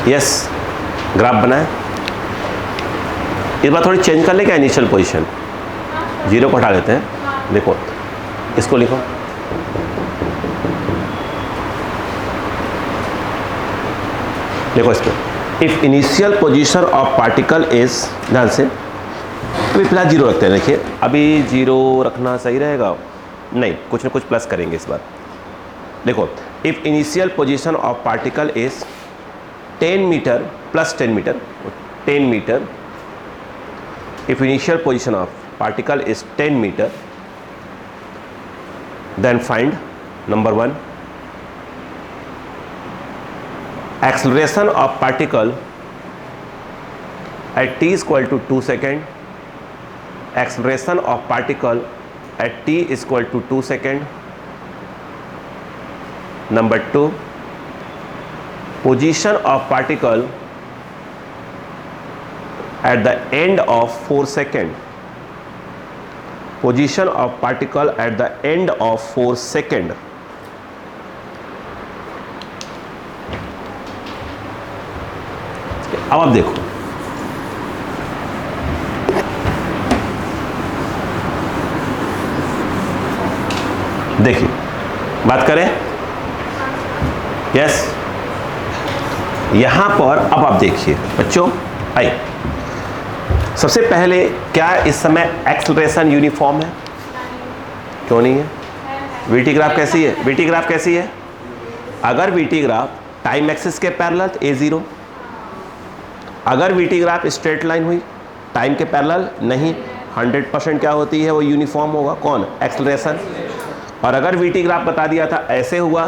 यस, ग्राफ बना है। इस बार थोड़ी चेंज कर ले क्या? इनिशियल पोजीशन 0 को हटा देते हैं। देखो इसको लिखो, देखो इस पर, if initial position of particle is, ध्यान से अभी फिलहाल जीरो रखते हैं। देखिए अभी जीरो रखना सही रहेगा, नहीं कुछ ना कुछ प्लस करेंगे इस बार। देखो if initial position of particle is 10 metre plus 10 metre, 10 metre, if initial position of particle is 10 meter, then find number 1 acceleration of particle at t is equal to 2 second, acceleration of particle at t is equal to 2 second. Number 2 position of particle at the end of 4 second, position of particle at the end of 4 second. अब आप देखो, देखिए बात करें, yes यहां पर अब आप देखिए बच्चों, आइए सबसे पहले क्या इस समय एक्सेलरेशन यूनिफॉर्म है? क्यों नहीं है? वीटी ग्राफ कैसी है? वीटी ग्राफ कैसी है? अगर वीटी ग्राफ टाइम एक्सिस के पैरेलल तो a0, अगर वीटी ग्राफ स्ट्रेट लाइन हुई टाइम के पैरेलल नहीं, 100% क्या होती है वो यूनिफॉर्म होगा, कौन? एक्सेलरेशन। और अगर वीटी ग्राफ बता दिया था ऐसे हुआ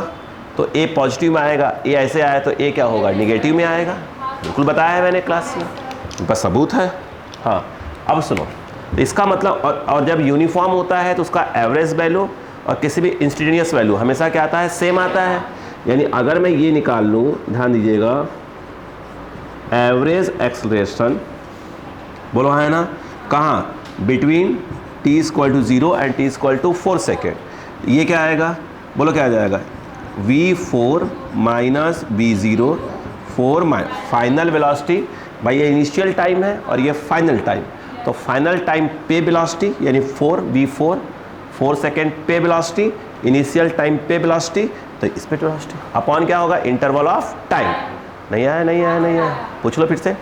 तो a पॉजिटिव में आएगा, a ऐसे आया तो a क्या होगा? निगेटिव में आएगा। बिल्कुल बताया है मैंने क्लास में, बस सबूत है। हाँ अब सुनो, इसका मतलब और जब यूनिफॉर्म होता है तो उसका एवरेज वैल्यू और किसी भी इंस्टेंटेनियस वैल्यू हमेशा क्या आता है? सेम आता है। यानी अगर मैं ये निकाल लूँ, ध्यान दीजिएगा, एवरेज एक्सेलरेशन, बोलो है ना, कहाँ? Between t equal to 0 and t equal to 4 second, ये क्या आएगा? बोलो क्या आ जाएगा? v4 minus v0, 4 final velocity, भाई ये इनिशियल टाइम है और ये फाइनल टाइम, तो फाइनल टाइम पे वेलोसिटी यानी 4v4, 4 सेकेंड पे वेलोसिटी, इनिशियल टाइम पे वेलोसिटी, तो इस पे वेलोसिटी अपॉन क्या होगा? Interval of time. नहीं आया, नहीं आया, नहीं आया, पूछ लो फिर से।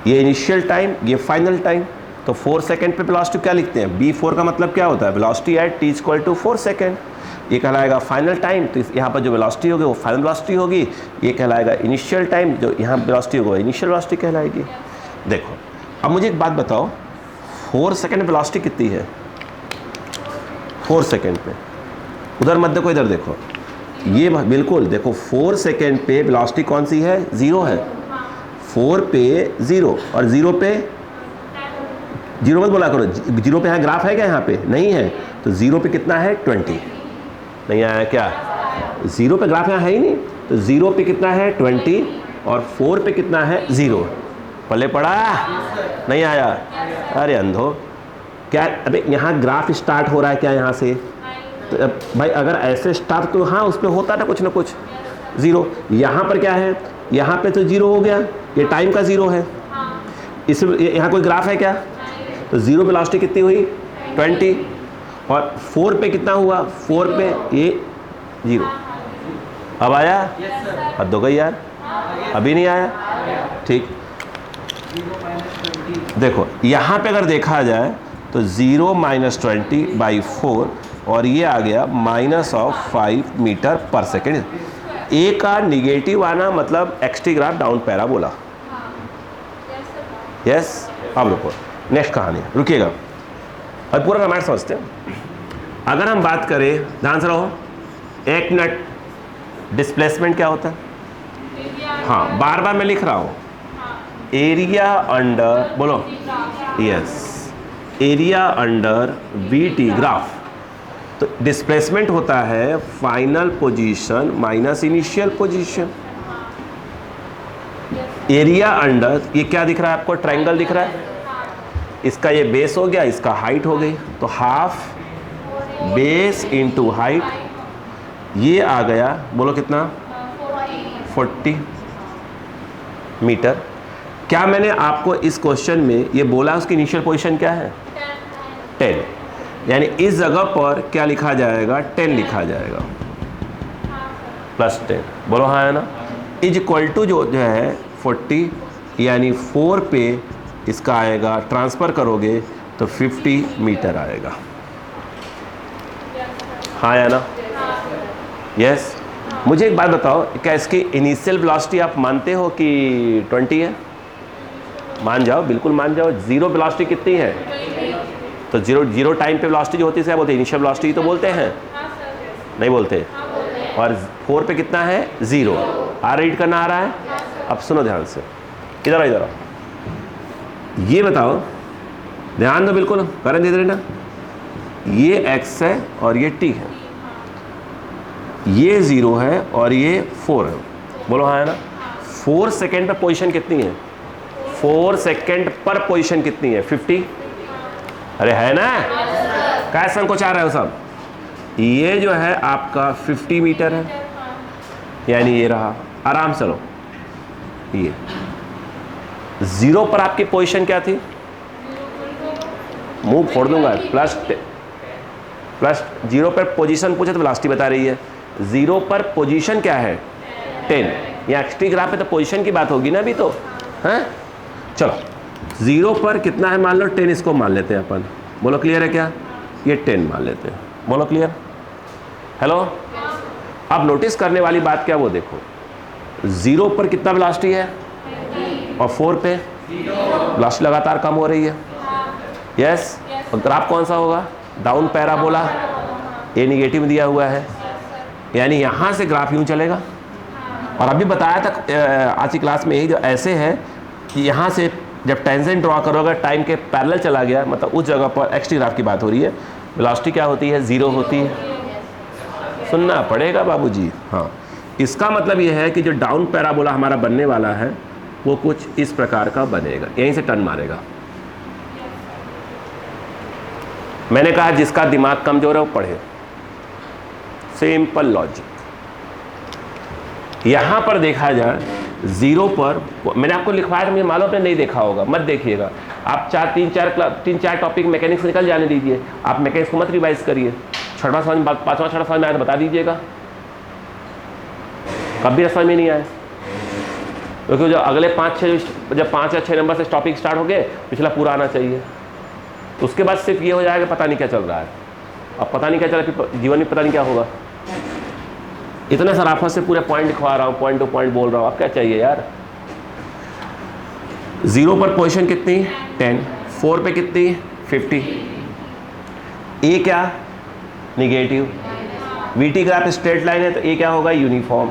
ये इनिशियल टाइम, ये फाइनल टाइम, तो 4 सेकेंड पे वेलोसिटी क्या लिखते हैं? b4 का मतलब क्या होता है? Velocity at t equal to 4 second. ये कहलाएगा फाइनल टाइम, तो यहाँ पर जो वेलोसिटी होगी वो फाइनल वेलोसिटी होगी। ये कहलाएगा इनिशियल टाइम, जो यहाँ वेलोसिटी होगा इनिशियल वेलोसिटी कहलाएगी। देखो अब मुझे एक बात बताओ, 4 सेकेंड वेलोसिटी कितनी है? 4 सेकेंड पे, उधर मत देखो, इधर देखो, ये बिल्कुल देखो 4 सेकेंड पे वेलोसिटी कौन सी है? 0 है। 4 पे 0 और 0 पे 0 मत बोला करो, 0 पे यहाँ ग्राफ है क्या? यहाँ पे नहीं है, तो 0 पे कितना है? 20। नहीं आया क्या? 0 पे ग्राफ यहाँ है ही नहीं, तो 0 पे कितना है? 20 और 4 पे कितना है? 0। पल्ले पड़ा? नहीं आया? अरे अंधो, क्या अबे यहाँ ग्राफ स्टार्ट हो रहा है क्या यहाँ से? तो भाई अगर ऐसे स्टार्ट तो हाँ उस पर होता ना कुछ 0। यहाँ पर क्या है? यहाँ पे तो 0 हो गया, ये टाइम का 0 है। इस यहाँ कोई ग्राफ है क्या? तो 0 पे वेलोसिटी कितनी हुई? 20 और 4 पे कितना हुआ? 4 पे ये 0। अब आया? हद हो गई यार, अभी नहीं आया। ठीक, देखो यहाँ पे अगर देखा जाए तो 0 माइनस 20 बाई 4 और ये आ गया -5 मीटर पर सेकेंड। ए का निगेटिव आना मतलब XT graph down parabola. Yes, अब रुको, नेक्स्ट कहानी रुकिएगा और पूरा रामायण समझते हैं। अगर हम बात करें, ध्यान से रहो, एक मिनट, डिस्प्लेसमेंट क्या होता है? हाँ बार बार मैं लिख रहा हूँ, एरिया अंडर, बोलो yes, area under VT graph. तो डिस्प्लेसमेंट होता है final position minus initial position. Area under, ये क्या दिख रहा है आपको? ट्रायंगल दिख रहा है, इसका ये बेस हो गया, इसका हाइट हो गई, तो हाफ बेस इंटू हाइट, ये आ गया, बोलो कितना? 40 मीटर। क्या मैंने आपको इस क्वेश्चन में ये बोला उसकी इनिशियल पोजीशन क्या है? 10, यानी इस जगह पर क्या लिखा जाएगा? 10 लिखा जाएगा, +10। बोलो हाँ है ना? इज इक्वल टू जो है 40, यानी 4 पे इसका आएगा, ट्रांसफ़र करोगे तो 50 मीटर आएगा। हाँ या ना? यस। मुझे एक बात बताओ, क्या इसकी इनिशियल वेलोसिटी आप मानते हो कि 20 है? मान जाओ, बिल्कुल मान जाओ। जीरो वेलोसिटी कितनी है? तो जीरो टाइम पे वेलोसिटी जो होती है क्या बोलते हैं? इनिशियल वेलोसिटी तो बोलते हैं, नहीं बोलते? और 4 पे कितना है? 0। रीड करना आ रहा है? अब सुनो ध्यान से, इधर इधर आओ, ये बताओ, ध्यान दो, बिल्कुल करें दे देना। ये x है और ये t है, ये 0 है और ये 4 है। बोलो हाँ है ना? 4 सेकेंड पर पोजीशन कितनी है? 4 सेकेंड पर पोजीशन कितनी है? 50। अरे है ना? क्या संकोच आ रहे हो सब? ये जो है आपका 50 मीटर है, यानी ये रहा। आराम से लो, ये 0 पर आपकी पोजीशन क्या थी? मुंह फोड़ दूंगा। प्लस 0 पर पोजीशन पूछे तो वेलोसिटी बता रही है। 0 पर पोजीशन क्या है? 10। या एक्सटी ग्राफ पे तो पोजीशन की बात होगी ना अभी तो, हैं? चलो 0 पर कितना है मान लो 10, इसको मान लेते हैं अपन। बोलो क्लियर है क्या? ये 10 मान लेते हैं। बोलो क्लियर? हेलो? अब नोटिस करने वाली बात क्या वो देखो, 0 पर कितना वेलोसिटी है और 4 पे वेलोसिटी लगातार कम हो रही है। यस। और ग्राफ कौन सा होगा? Down parabola. ये निगेटिव दिया हुआ है, यानी यहाँ से ग्राफ यूँ चलेगा। और अभी बताया था आज की क्लास में यही, जो ऐसे है कि यहाँ से जब टेंजेंट ड्रॉ करोगे टाइम के पैरेलल चला गया, मतलब उस जगह पर एक्सटी ग्राफ की बात हो रही है, वेलोसिटी क्या होती है? 0 होती है। सुनना पड़ेगा बाबूजी। हाँ, इसका मतलब ये है कि जो डाउन पैराबोला हमारा बनने वाला है वो कुछ इस प्रकार का बनेगा, यहीं से टर्न मारेगा। मैंने कहा जिसका दिमाग कमजोर है वो पढ़े, सिंपल लॉजिक। यहां पर देखा जाए 0 पर, मैंने आपको लिखवाया था, मुझे मालूम आपने नहीं देखा होगा, मत देखिएगा आप। 3-4 टॉपिक मैकेनिक्स निकल जाने दीजिए, आप मैकेनिक्स को मत रिवाइज करिए। 6वां समझ, 5वां 6वां समझ में आया तो बता दीजिएगा, कभी समझ में नहीं आया, क्योंकि जो अगले 5-6 जब 5 या 6 नंबर से टॉपिक स्टार्ट हो गए, पिछला पूरा आना चाहिए। उसके बाद सिर्फ ये हो जाएगा पता नहीं क्या चल रहा है। अब पता नहीं क्या चल रहा है, जीवन में पता नहीं क्या होगा। इतने सराफत से पूरे पॉइंट लिखवा रहा हूँ, पॉइंट टू पॉइंट बोल रहा हूँ, अब क्या चाहिए यार। 0 पर पोजीशन कितनी? 10। 4 पे कितनी? 50। ए क्या? Negative. VT graph straight line है तो ए क्या होगा? यूनिफॉर्म।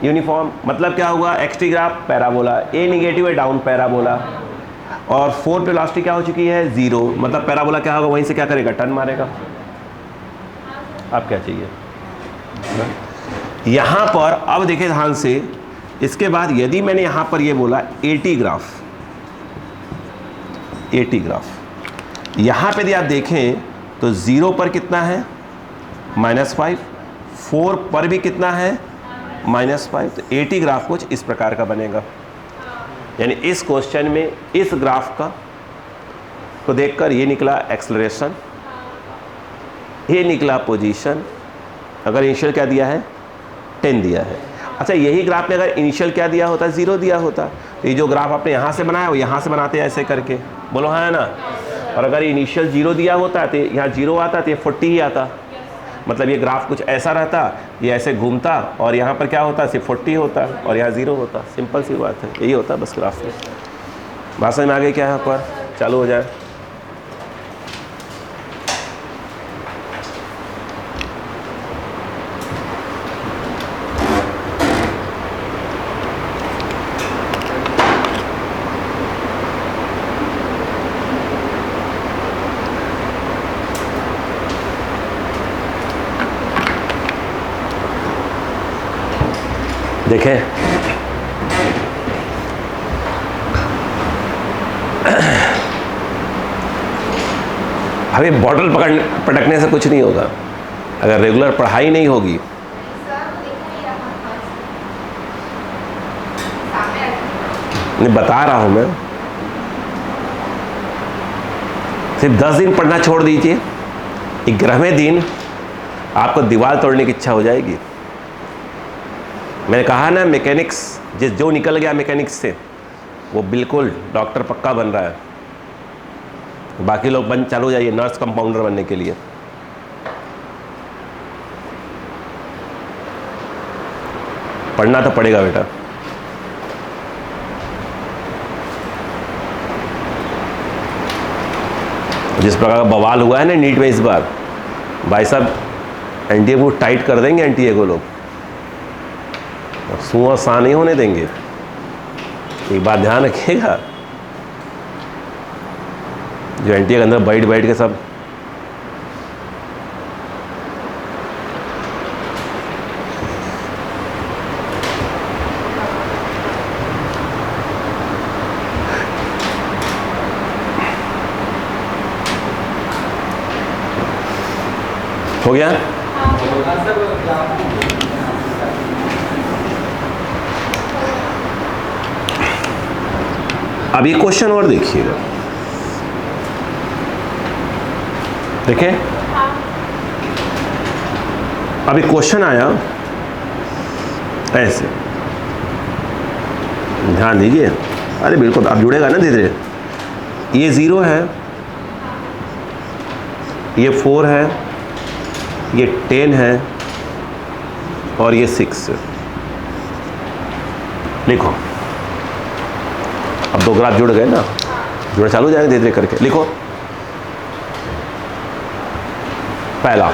यूनिफॉर्म मतलब क्या होगा? X T graph parabola. A negative है, डाउन पैराबोला। और 4 पे वेलोसिटी क्या हो चुकी है? 0, मतलब पैराबोला क्या होगा? वहीं से क्या करेगा? टर्न मारेगा। अब क्या चाहिए? यहाँ पर अब देखिए ध्यान से, इसके बाद यदि मैंने यहाँ पर ये बोला एटी ग्राफ, यहाँ पे यदि आप देखें तो 0 पर कितना है? -5। 4 पर भी कितना है? -5। तो एटी ग्राफ कुछ इस प्रकार का बनेगा। यानी इस क्वेश्चन में इस ग्राफ का को देखकर ये निकला एक्सेलरेशन, ये निकला पोजीशन। अगर इनिशियल क्या दिया है? 10 दिया है। अच्छा, यही ग्राफ में अगर इनिशियल क्या दिया होता? 0 दिया होता। तो ये जो ग्राफ आपने यहाँ से बनाया वो यहाँ से बनाते हैं ऐसे करके, बोलो हाँ है ना? और अगर इनिशियल 0 दिया होता तो यहाँ 0 आता तो ये 40 ही आता। मतलब ये ग्राफ कुछ ऐसा रहता, ये ऐसे घूमता और यहाँ पर क्या होता? सिर्फ 40 होता और यहाँ 0 होता। सिंपल सी बात है, यही होता बस ग्राफ में। बात समझ में आ गई क्या? यहाँ पर चालू हो जाए। देखें, अभी बॉटल पटकने से कुछ नहीं होगा अगर रेगुलर पढ़ाई नहीं होगी। नहीं बता रहा हूं मैं, सिर्फ 10 दिन पढ़ना छोड़ दीजिए, 11वें दिन आपको दीवार तोड़ने की इच्छा हो जाएगी। मैंने कहा ना मैकेनिक्स जो निकल गया मैकेनिक्स से वो बिल्कुल डॉक्टर पक्का बन रहा है। बाकी लोग बन चालू जाइए नर्स कंपाउंडर बनने के लिए। पढ़ना तो पड़ेगा बेटा। जिस प्रकार का बवाल हुआ है ना नीट में इस बार, भाई साहब एनटीए को टाइट कर देंगे एनटीए को लोग, सुआ सा नहीं होने देंगे। एक बात ध्यान रखिएगा, जो एनटीए के अंदर बैठ बैठ के सब हो गया। अब ये क्वेश्चन और देखिएगा, देखें अभी क्वेश्चन आया ऐसे, ध्यान दीजिए। अरे बिल्कुल अब जुड़ेगा ना धीरे धीरे। ये 0 है, ये 4 है, ये 10 है और ये 6 है। लिखो, अब 2 ग्राफ जुड़ गए ना, जुड़ना चालू हो जाएंगे धीरे धीरे करके। लिखो पहला,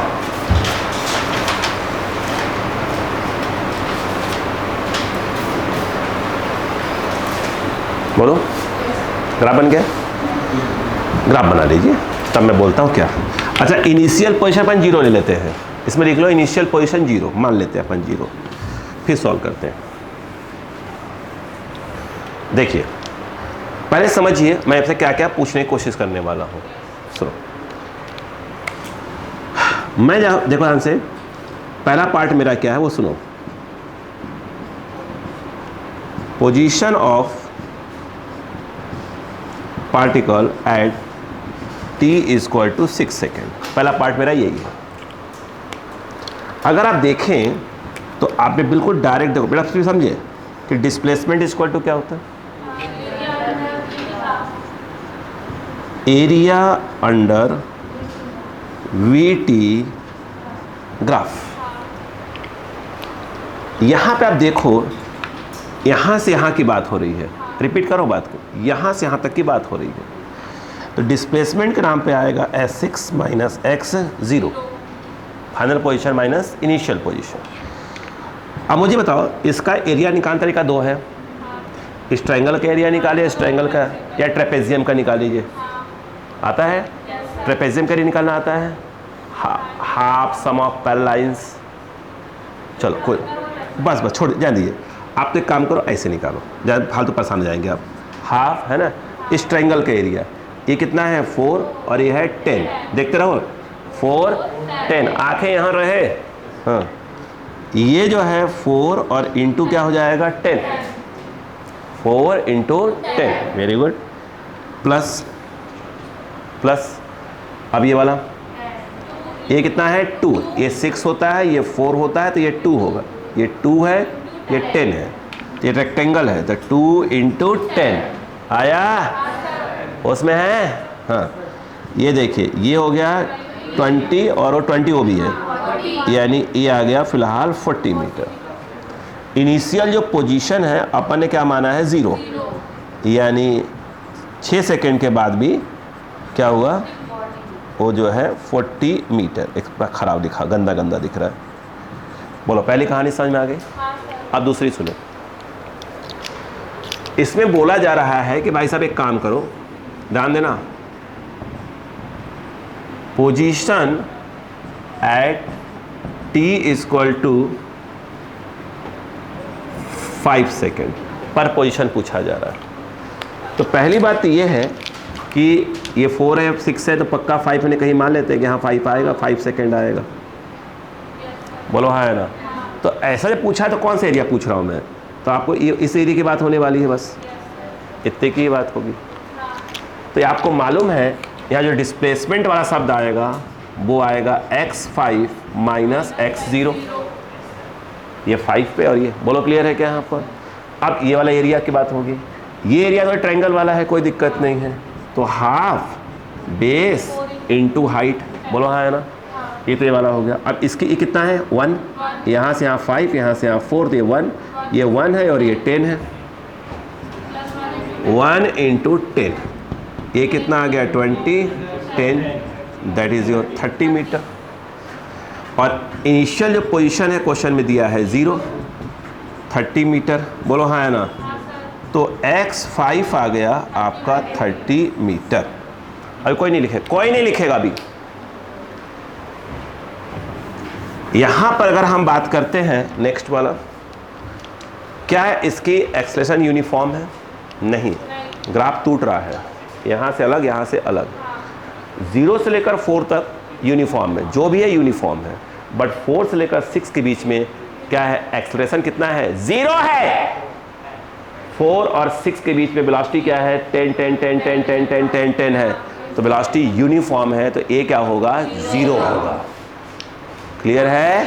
बोलो ग्राफ बन गया, ग्राफ बना लीजिए तब मैं बोलता हूँ क्या। अच्छा इनिशियल पोजीशन अपन 0 ले लेते हैं, इसमें लिख लो इनिशियल पोजीशन 0 मान लेते हैं अपन 0, फिर सॉल्व करते हैं। देखिए पहले समझिए मैं आपसे क्या क्या पूछने की कोशिश करने वाला हूँ। सुनो, मैं देखो ध्यान से, पहला पार्ट मेरा क्या है वो सुनो। Position of particle at t equal to 6 second, पहला पार्ट मेरा यही है। अगर आप देखें तो आप भी बिल्कुल डायरेक्ट देखो बेटा, फिर समझिए कि डिस्प्लेसमेंट इक्वल टू क्या होता है, area under we T graph. यहां पे आप देखो, यहां से यहां की बात हो रही है, रिपीट करो बात को, यहां से यहां तक की बात हो रही है। तो डिस्प्लेसमेंट के नाम पे आएगा S6 minus x0, final position minus initial position. अब मुझे बताओ इसका एरिया निकालने तरीका 2 है, इस ट्रायंगल का एरिया निकालिए, इस ट्रायंगल का या ट्रेपेजियम का निकाल लीजिए। आता है ट्रेपेजियम का एरिया निकालना आता है, half sum of parallel lines. चलो कोई बस छोड़ जान दीजिए, आप तो एक काम करो ऐसे निकालो, ज़्यादा फालतू परेशान हो जाएंगे आप। हाफ है ना, इस ट्रायंगल का एरिया ये कितना है 4 और ये है 10, देखते रहो 4 10, आंखें यहाँ रहे। हाँ ये जो है 4 और इंटू क्या हो जाएगा 10, 4 into 10, very good, plus plus. अब ये वाला ये कितना है 2, ये 6 होता है, ये 4 होता है तो ये 2 होगा, ये 2 है ये 10 है, ये रेक्टेंगल है तो 2 इंटू 10 आया, उसमें है। हाँ ये देखिए ये हो गया 20 और वो 20 वो भी है, यानी ये आ गया फिलहाल 40 मीटर। इनिशियल जो पोजीशन है अपन ने क्या माना है 0, यानी 6 सेकेंड के बाद भी क्या हुआ वो जो है 40 मीटर। एक खराब दिखा, गंदा गंदा दिख रहा है। बोलो पहली कहानी समझ में आ गई। अब दूसरी सुनो, इसमें बोला जा रहा है कि भाई साहब एक काम करो, ध्यान देना, position at t equal to 5 second पर पोजीशन पूछा जा रहा है। तो पहली बात तो ये है कि ये 4 है 6 है तो पक्का 5 ने कहीं मान लेते हैं कि हाँ 5 आएगा, 5 सेकेंड आएगा। बोलो हाँ है ना। तो ऐसा जब पूछा है तो कौन सा एरिया पूछ रहा हूँ मैं, तो आपको इस एरिया की बात होने वाली है, बस इतने की बात होगी। तो ये आपको मालूम है यहाँ जो डिस्प्लेसमेंट वाला शब्द आएगा वो आएगा x5 माइनस x0। ये 5 पे और ये, बोलो क्लियर है क्या यहाँ पर। अब ये वाला एरिया की बात होगी, ये एरिया तो ट्रायंगल वाला है, कोई दिक्कत नहीं है, तो हाफ बेस इनटू हाइट, बोलो हाँ है ना, ये तो ये वाला हो गया। अब इसकी ये कितना है 1, यहाँ से यहाँ 5, यहाँ से यहाँ 4, तो ये 1 है और ये 10 है, 1 इंटू 10, ये कितना आ गया 20, 10, दैट इज योर 30 मीटर। और इनिशियल जो पोजीशन है क्वेश्चन में दिया है 0, 30 मीटर, बोलो हाँ है ना, तो x5 आ गया आपका 30 मीटर। अभी कोई नहीं लिखेगा अभी। यहां पर अगर हम बात करते हैं नेक्स्ट वाला, क्या है इसकी एक्सेलरेशन यूनिफॉर्म है? नहीं, ग्राफ टूट रहा है, यहां से अलग यहां से अलग। 0 से लेकर 4 तक यूनिफॉर्म है, जो भी है यूनिफॉर्म है, बट 4 से लेकर 6 के बीच में क्या है, एक्सेलरेशन कितना है, 0 है। 4 और 6 के बीच में वेलोसिटी क्या है, 10 10 10 10 10 10 10 10 है, तो वेलोसिटी यूनिफॉर्म है, तो ए क्या होगा, 0 होगा। क्लियर है?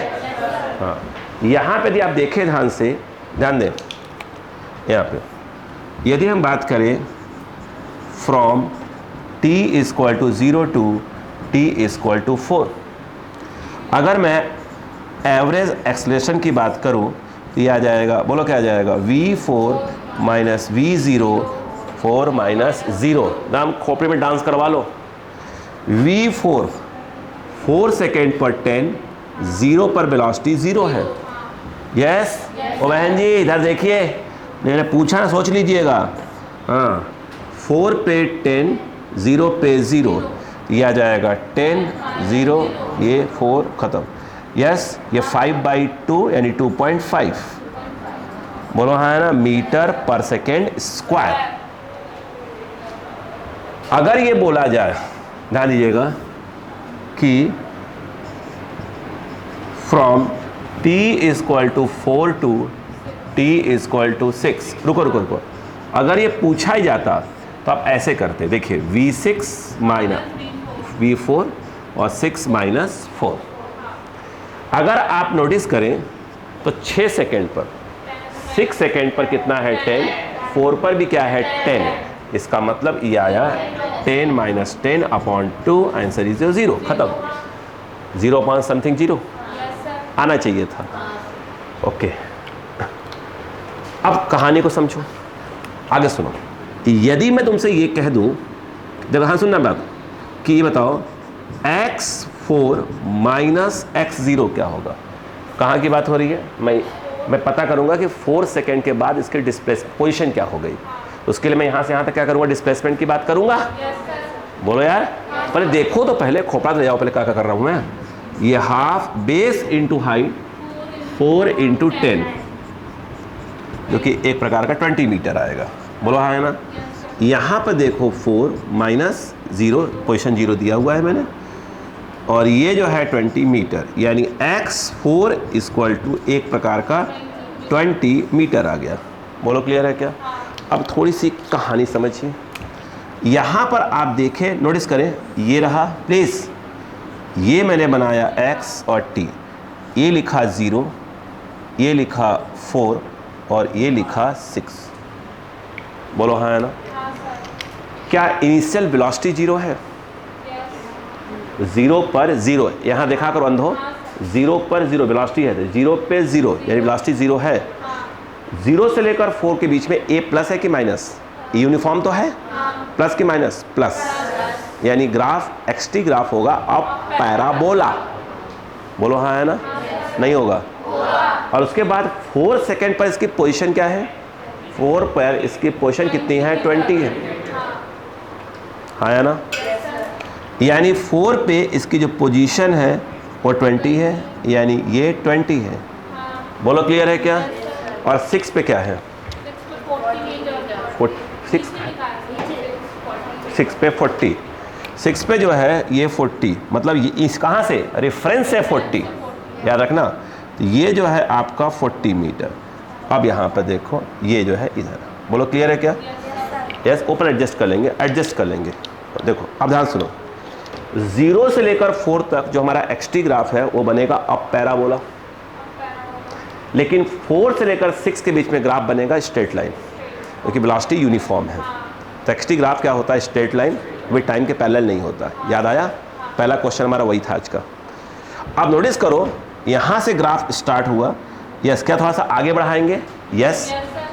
हाँ, यहाँ पे यदि आप देखें ध्यान से, ध्यान दें यहाँ पे, यदि हम बात करें from t equal to 0 to t equal to 4, अगर मैं एवरेज एक्सेलरेशन की बात करूँ तो ये आ जाएगा, बोलो क्या आ जाएगा, v4 माइनस v0 4 माइनस 0, नाम खोपड़ी में डांस करवा लो। v4 4 सेकेंड पर 10, 0 पर वेलोसिटी 0 है। यस ओ बहन जी इधर देखिए, मैंने पूछा ना, सोच लीजिएगा। हाँ, 4 पे 10, 0 पे 0, ये आ जाएगा 10, 0, ये 4 ख़त्म। यस, ये 5/2 यानी 2.5, बोलो हाँ है ना, मीटर पर सेकेंड स्क्वायर। अगर ये बोला जाए, ध्यान दीजिएगा कि from t equal to 4 to t equal to 6, रुको, अगर ये पूछा ही जाता तो आप ऐसे करते, देखिए v6 माइनस v4 और 6 माइनस 4। अगर आप नोटिस करें तो 6 सेकेंड पर, 6 सेकेंड पर कितना है 10, 4 पर भी क्या है 10, इसका मतलब ये आया 10 माइनस 10 अपॉन 2, आंसर इज 0, खत्म। 0 पॉइंट समथिंग 0 आना चाहिए था। ओके, अब कहानी को समझो, आगे सुनो। यदि मैं तुमसे ये कह दूं, देखो हाँ सुनना बात, कि ये बताओ x4 माइनस x0 क्या होगा। कहाँ की बात हो रही है, मैं पता करूंगा कि 4 सेकेंड के बाद इसकी डिस्प्लेसमेंट पोजीशन क्या हो गई। उसके लिए मैं यहाँ से यहाँ तक क्या करूँगा, डिस्प्लेसमेंट की बात करूँगा। बोलो यार, पहले देखो तो, पहले खोपड़ा ले जाओ, पहले क्या कर रहा हूँ मैं। ये half base into height 4 into 10, जो कि एक प्रकार का 20 मीटर आएगा। बोलो हाँ है ना। यहाँ पर देखो 4 माइनस 0, पोजिशन 0 दिया हुआ है मैंने, और ये जो है 20 मीटर, यानी x4 इक्वल टू एक प्रकार का 20 मीटर आ गया। बोलो क्लियर है क्या। अब थोड़ी सी कहानी समझिए। यहाँ पर आप देखें, नोटिस करें, ये रहा प्लीज़, ये मैंने बनाया x और t, ये लिखा 0, ये लिखा 4 और ये लिखा 6। बोलो हाँ है ना। क्या इनिशियल वेलोसिटी 0 है? 0 पर 0, यहाँ देखा करो अंधो, 0 पर 0 वेलोसिटी है, 0 पे 0 यानी वेलोसिटी 0 है। 0 से लेकर 4 के बीच में a प्लस है कि माइनस, यूनिफॉर्म तो है, प्लस कि माइनस, प्लस, यानी ग्राफ xt ग्राफ होगा अब पैराबोला। बोलो हाँ है ना, नहीं होगा। और उसके बाद 4 सेकेंड पर इसकी पोजीशन क्या है, 4 पर इसकी पोजीशन कितनी है, 20 है, हाँ है ना। यानी 4 पे इसकी जो पोजीशन है वो 20 है, यानी ये 20 है। बोलो क्लियर है क्या। और 6 पे क्या है, 6 पे 40, 6 पे जो है ये 40, मतलब ये इस कहाँ से रेफरेंस है 40, याद रखना। तो ये जो है आपका 40 मीटर। अब यहाँ पर देखो ये जो है इधर, बोलो क्लियर है क्या। यस, ऊपर एडजस्ट कर लेंगे, देखो अब ध्यान सुनो। 0 से लेकर 4 तक जो हमारा xt ग्राफ है वो बनेगा अब पैराबोला। लेकिन 4 से लेकर 6 के बीच में ग्राफ बनेगा स्ट्रेट लाइन, क्योंकि वेलोसिटी यूनिफॉर्म है। तो एक्सटी ग्राफ क्या होता है? स्ट्रेट लाइन विद टाइम के पैरेलल नहीं होता। याद आया? पहला क्वेश्चन हमारा वही था आज का। अब नोटिस करो, यहाँ से ग्राफ स्टार्ट हुआ। यस, क्या थोड़ा सा आगे बढ़ाएंगे? यस,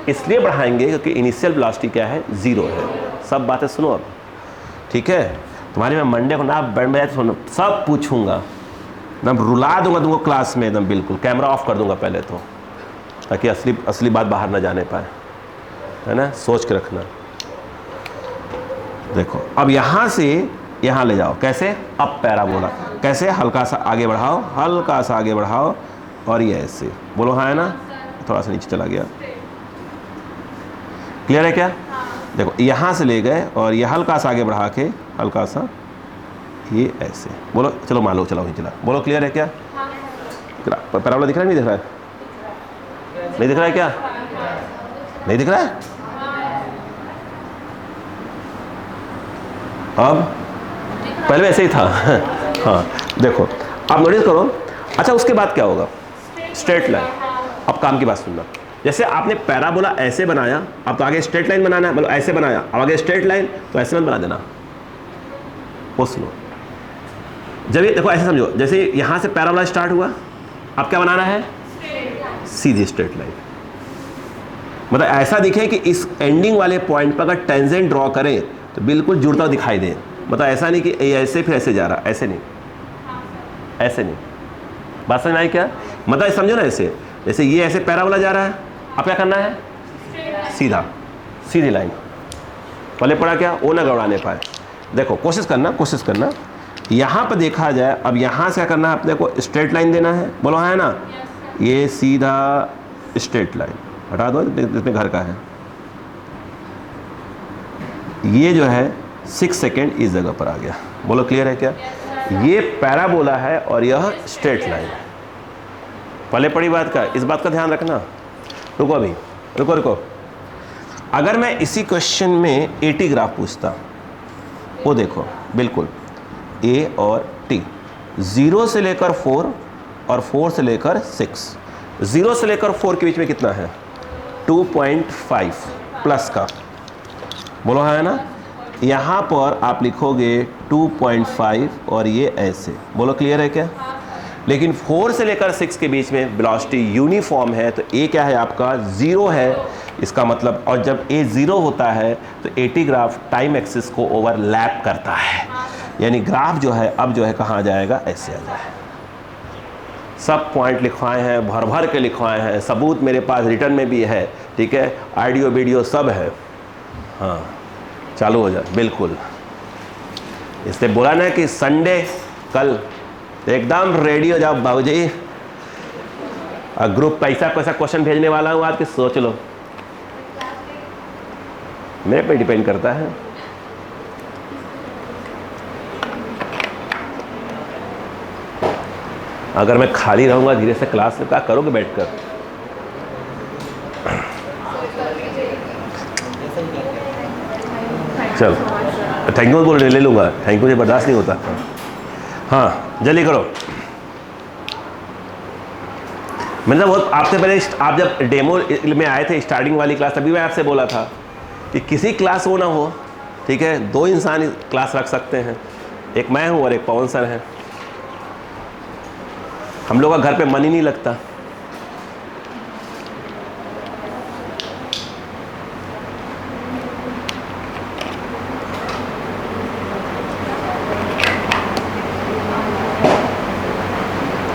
इसलिए बढ़ाएंगे क्योंकि इनिशियल वेलोसिटी क्या है? 0 है। सब बातें सुनो अब, ठीक है? तुम्हारी मैं मंडे को ना बैंड बजाए सुनो, सब पूछूंगा, एकदम रुला दूंगा तुमको क्लास में एकदम, बिल्कुल कैमरा ऑफ कर दूंगा पहले तो, ताकि असली बात बाहर ना जाने पाए, है ना? सोच के रखना। देखो अब यहाँ से यहाँ ले जाओ, कैसे? अब पैराबोला कैसे? हल्का सा आगे बढ़ाओ, हल्का सा आगे बढ़ाओ, और ये ऐसे बोलो, हाँ है ना? थोड़ा सा नीचे चला गया, क्लियर है क्या? देखो यहाँ से ले गए और ये हल्का सा आगे बढ़ा के, हल्का सा ये ऐसे बोलो, चलो मान लो, चलो वहीं चला, बोलो क्लियर है क्या? पैराबोला दिख रहा है? नहीं दिख रहा है? नहीं दिख रहा है क्या? नहीं दिख रहा है? अब पहले ऐसे ही था। हाँ देखो, अब नोटिस करो। अच्छा, उसके बाद क्या होगा? Straight line. अब काम की बात सुनना, जैसे आपने पैराबोला ऐसे बनाया, अब तो आगे स्ट्रेट लाइन बनाना है, मतलब ऐसे बनाया, अब आगे स्ट्रेट लाइन, तो ऐसे मत बना देना, वो सुनो। जब ये देखो ऐसे समझो, जैसे यहाँ से पैराबोला स्टार्ट हुआ, अब क्या बनाना है? सीधी स्ट्रेट लाइन। मतलब ऐसा दिखे कि इस एंडिंग वाले पॉइंट पर अगर टेंजेंट ड्रॉ करें तो बिल्कुल जुड़ता हुआ दिखाई दे। मतलब ऐसा नहीं कि ऐसे फिर ऐसे जा रहा, ऐसे नहीं, ऐसे नहीं। बात समझ में आई क्या? मतलब समझो ना, ऐसे जैसे ये ऐसे पैराबोला जा रहा है, अब क्या करना है? सीधा, सीधी लाइन। पहले पड़ा क्या? वो ना गड़ाने पाए। देखो कोशिश करना यहाँ पर देखा जाए। अब यहाँ से क्या करना है? अपने को स्ट्रेट लाइन देना है, बोलो है ना? ये सीधा स्ट्रेट लाइन हटा दो, इसमें घर का है। ये जो है 6 सेकेंड इस जगह पर आ गया, बोलो क्लियर है क्या? ये पैराबोला है और यह स्ट्रेट लाइन। पहले पड़ी बात का, इस बात का ध्यान रखना। रुको अभी, रुको। अगर मैं इसी क्वेश्चन में AT ग्राफ पूछता, वो देखो बिल्कुल A और T, 0 से लेकर 4 और 4 से लेकर 6। 0 से लेकर 4 के बीच में कितना है? 2.5 प्लस का, बोलो है ना? यहाँ पर आप लिखोगे 2.5 और ये ऐसे, बोलो क्लियर है क्या? लेकिन 4 से लेकर 6 के बीच में वेलोसिटी यूनिफॉर्म है, तो A क्या है आपका? 0 है। इसका मतलब, और जब A 0 होता है तो AT ग्राफ टाइम एक्सिस को ओवरलैप करता है, यानी ग्राफ जो है अब जो है कहाँ जाएगा? ऐसे आ जाए। सब पॉइंट लिखवाए हैं, भर भर के लिखवाए हैं, सबूत मेरे पास रिटर्न में भी है, ठीक है? ऑडियो वीडियो सब है। हाँ चालू हो जाए, बिल्कुल। इसलिए बोला ना कि संडे कल एकदम रेडी हो जाओ बाबूजी। ग्रुप पैसा क्वेश्चन भेजने वाला हूँ आज के, सोच लो, मेरे पे डिपेंड करता है। अगर मैं खाली रहूंगा धीरे से क्लास में, क्या करोगे बैठकर? चल थैंक यू बोल ले लूँगा, थैंक यू मुझे बर्दाश्त नहीं होता। हाँ जल्दी करो। मैंने बहुत आपसे पहले, आप जब डेमो में आए थे स्टार्टिंग वाली क्लास, तभी मैं आपसे बोला था कि किसी क्लास वो ना हो, ठीक है? 2 इंसान क्लास रख सकते हैं, एक मैं हूँ और एक पवन सर हैं। हम लोग का घर पे मन ही नहीं लगता।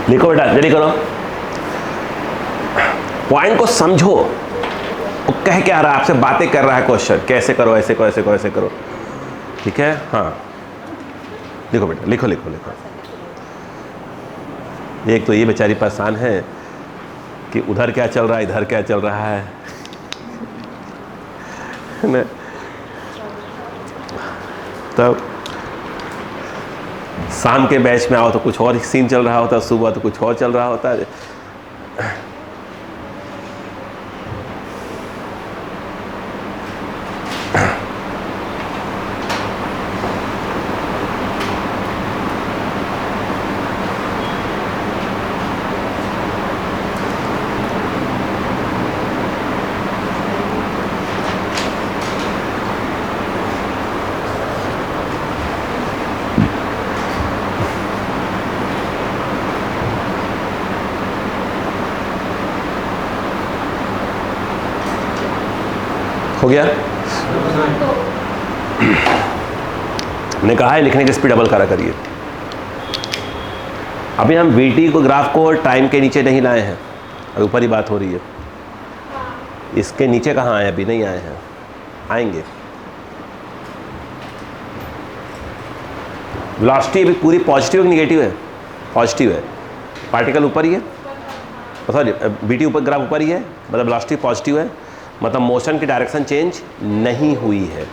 लिखो बेटा, जल्दी करो, पॉइंट को समझो। वो कह क्या रहा है आपसे? बातें कर रहा है क्वेश्चन, कैसे करो, ऐसे करो, ऐसे करो, ऐसे करो, ठीक है? हाँ लिखो बेटा, लिखो। एक तो ये बेचारी परेशान है कि उधर क्या चल रहा है, इधर क्या चल रहा है ना? तब शाम के बैच में आओ तो कुछ और सीन चल रहा होता है, सुबह तो कुछ और चल रहा होता है। हो गया? मैंने कहा है लिखने की स्पीड डबल करा करिए। अभी हम VT को ग्राफ को टाइम के नीचे नहीं लाए हैं, अभी ऊपर ही बात हो रही है। इसके नीचे कहाँ आए? अभी नहीं आए हैं, आएंगे। वेलोसिटी अभी पूरी पॉजिटिव है निगेटिव है? पॉजिटिव है। पार्टिकल ऊपर ही है, सॉरी VT ऊपर, ग्राफ ऊपर ही है, मतलब वेलोसिटी पॉजिटिव है, मतलब मोशन की डायरेक्शन चेंज नहीं हुई है।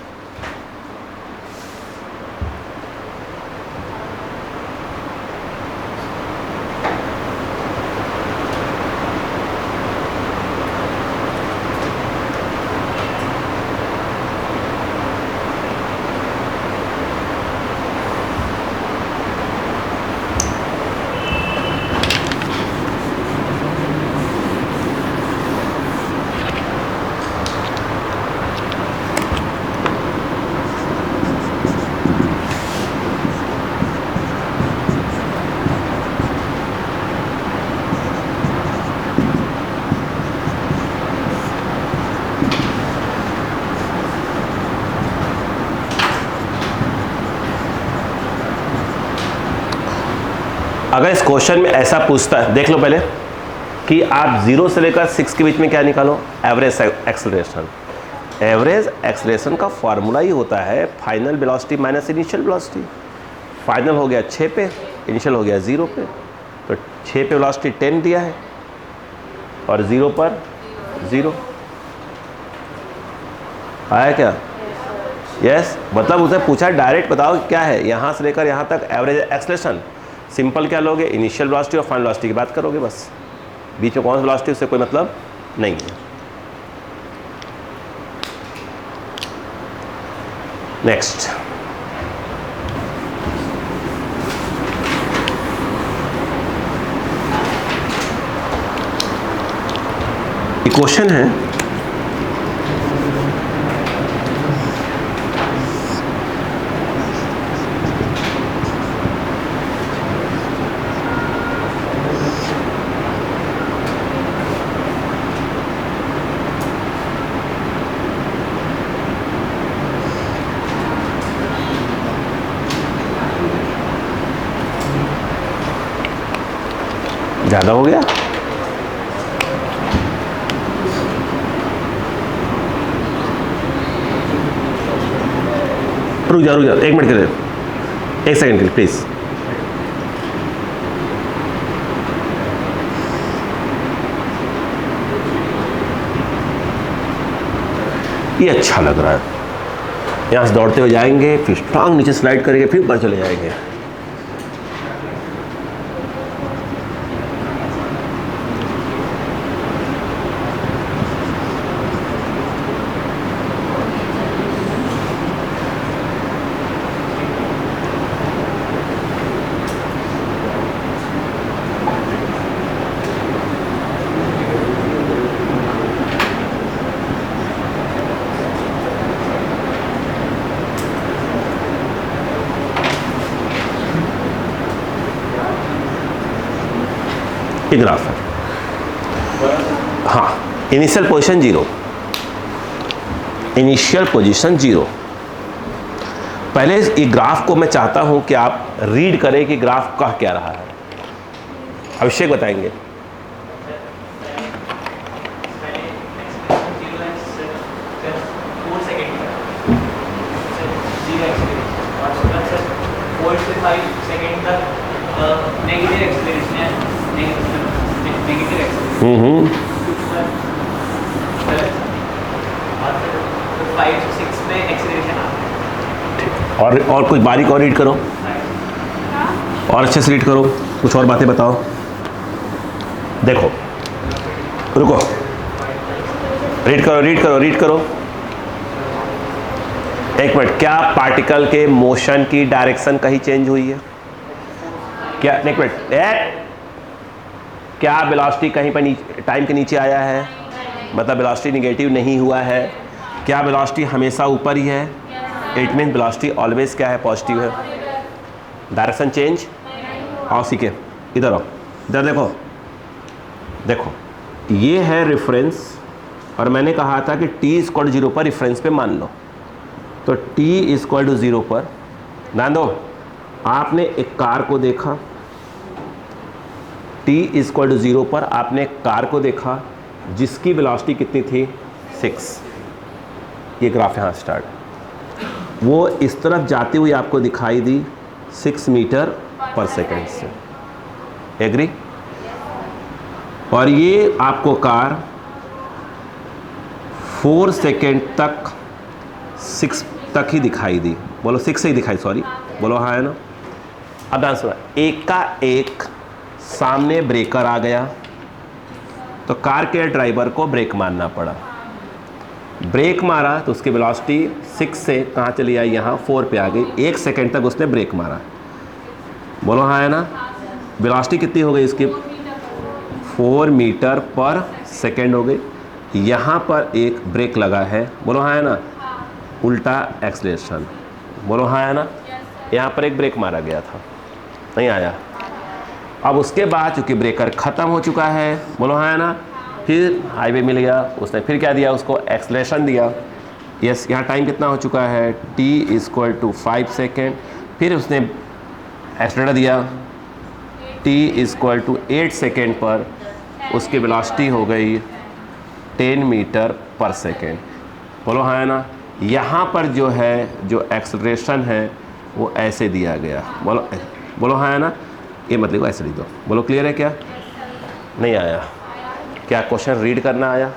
अगर इस क्वेश्चन में ऐसा पूछता है, देख लो पहले कि आप 0 से लेकर 6 के बीच में क्या निकालो? Average acceleration. एवरेज एक्सेलरेशन का फार्मूला ही होता है final velocity minus initial velocity. Final हो गया 6 पे, इनिशियल हो गया 0 पे, तो 6 पे वेलोसिटी 10 दिया है और 0 पर 0 आया क्या? यस, मतलब उसे पूछा डायरेक्ट बताओ क्या है, यहाँ से लेकर यहाँ तक एवरेज एक्सेलरेशन। सिंपल क्या लोगे? इनिशियल वेलोसिटी और फाइनल वेलोसिटी की बात करोगे बस, बीच में कौन सी वेलोसिटी उससे कोई मतलब नहीं है। नेक्स्ट, क्वेश्चन है ज़्यादा हो गया? रुक जा 1 मिनट के लिए, 1 सेकंड के लिए प्लीज़। ये अच्छा लग रहा है। यहाँ से दौड़ते हुए जाएंगे, फिर स्ट्रांग नीचे स्लाइड करेंगे, फिर ऊपर चले जाएंगे। ग्राफ है, हाँ, इनिशियल पोजीशन 0, इनिशियल पोजीशन 0। पहले इस ग्राफ को मैं चाहता हूं कि आप रीड करें कि ग्राफ कह क्या रहा है। अभिषेक बताएंगे। और कुछ बारीक और रीड करो, और अच्छे से रीड करो, कुछ और बातें बताओ। देखो, रुको, रीड करो। 1 मिनट, क्या पार्टिकल के मोशन की डायरेक्शन कहीं चेंज हुई है? क्या? 1 मिनट, क्या वेलोसिटी कहीं पर टाइम के नीचे आया है? मतलब वेलोसिटी निगेटिव नहीं हुआ है। क्या वेलोसिटी हमेशा ऊपर ही है? इट मीन वेलोसिटी ऑलवेज क्या है? पॉजिटिव है। डायरेक्शन चेंज, आओ सीखे, इधर आओ, इधर देखो, ये है रेफरेंस, और मैंने कहा था कि t इक्वल टू 0 पर रेफरेंस पे मान लो, तो t इक्वल टू 0 पर ध्यान दो, आपने एक कार को देखा, t इक्वल टू 0 पर आपने एक कार को देखा जिसकी वेलोसिटी कितनी थी 6, ये ग्राफ यहाँ स्टार्ट, वो इस तरफ जाती हुई आपको दिखाई दी 6 मीटर पर सेकेंड से, एग्री, और ये आपको कार 4 सेकेंड तक 6 तक ही दिखाई दी, बोलो 6 से ही दिखाई, सॉरी बोलो हाँ है ना। अब ध्यान सुना, एक का एक सामने ब्रेकर आ गया तो कार के ड्राइवर को ब्रेक मारना पड़ा, ब्रेक मारा तो उसकी वेलोसिटी 6 से कहाँ चली आई, यहाँ 4 पे आ गई, 1 सेकेंड तक उसने ब्रेक मारा, बोलो हाँ है ना। वेलोसिटी कितनी हो गई इसकी 4 मीटर पर सेकेंड हो गई, यहाँ पर एक ब्रेक लगा है, बोलो हाँ है ना, उल्टा एक्सलेशन, बोलो हाँ है ना, यहाँ पर एक ब्रेक मारा गया था, नहीं आया। अब उसके बाद चूंकि ब्रेकर ख़त्म हो चुका है, बोलो हाँ है ना, फिर हाईवे मिल गया, उसने फिर क्या दिया, उसको एक्सलेशन दिया, यस, यहाँ टाइम कितना हो चुका है t इक्वल टू 5 सेकेंड, फिर उसने एक्सलेटर दिया t इक्वल टू 8 सेकेंड पर, उसकी वेलोसिटी हो गई 10 मीटर पर सेकेंड, बोलो हाँ है ना। यहाँ पर जो है जो एक्सलरेशन है वो ऐसे दिया गया, बोलो बोलो हाँ है ना, ये मतलब ऐसे लिख दो, बोलो क्लियर है क्या, नहीं आया, क्या क्वेश्चन रीड करना आया,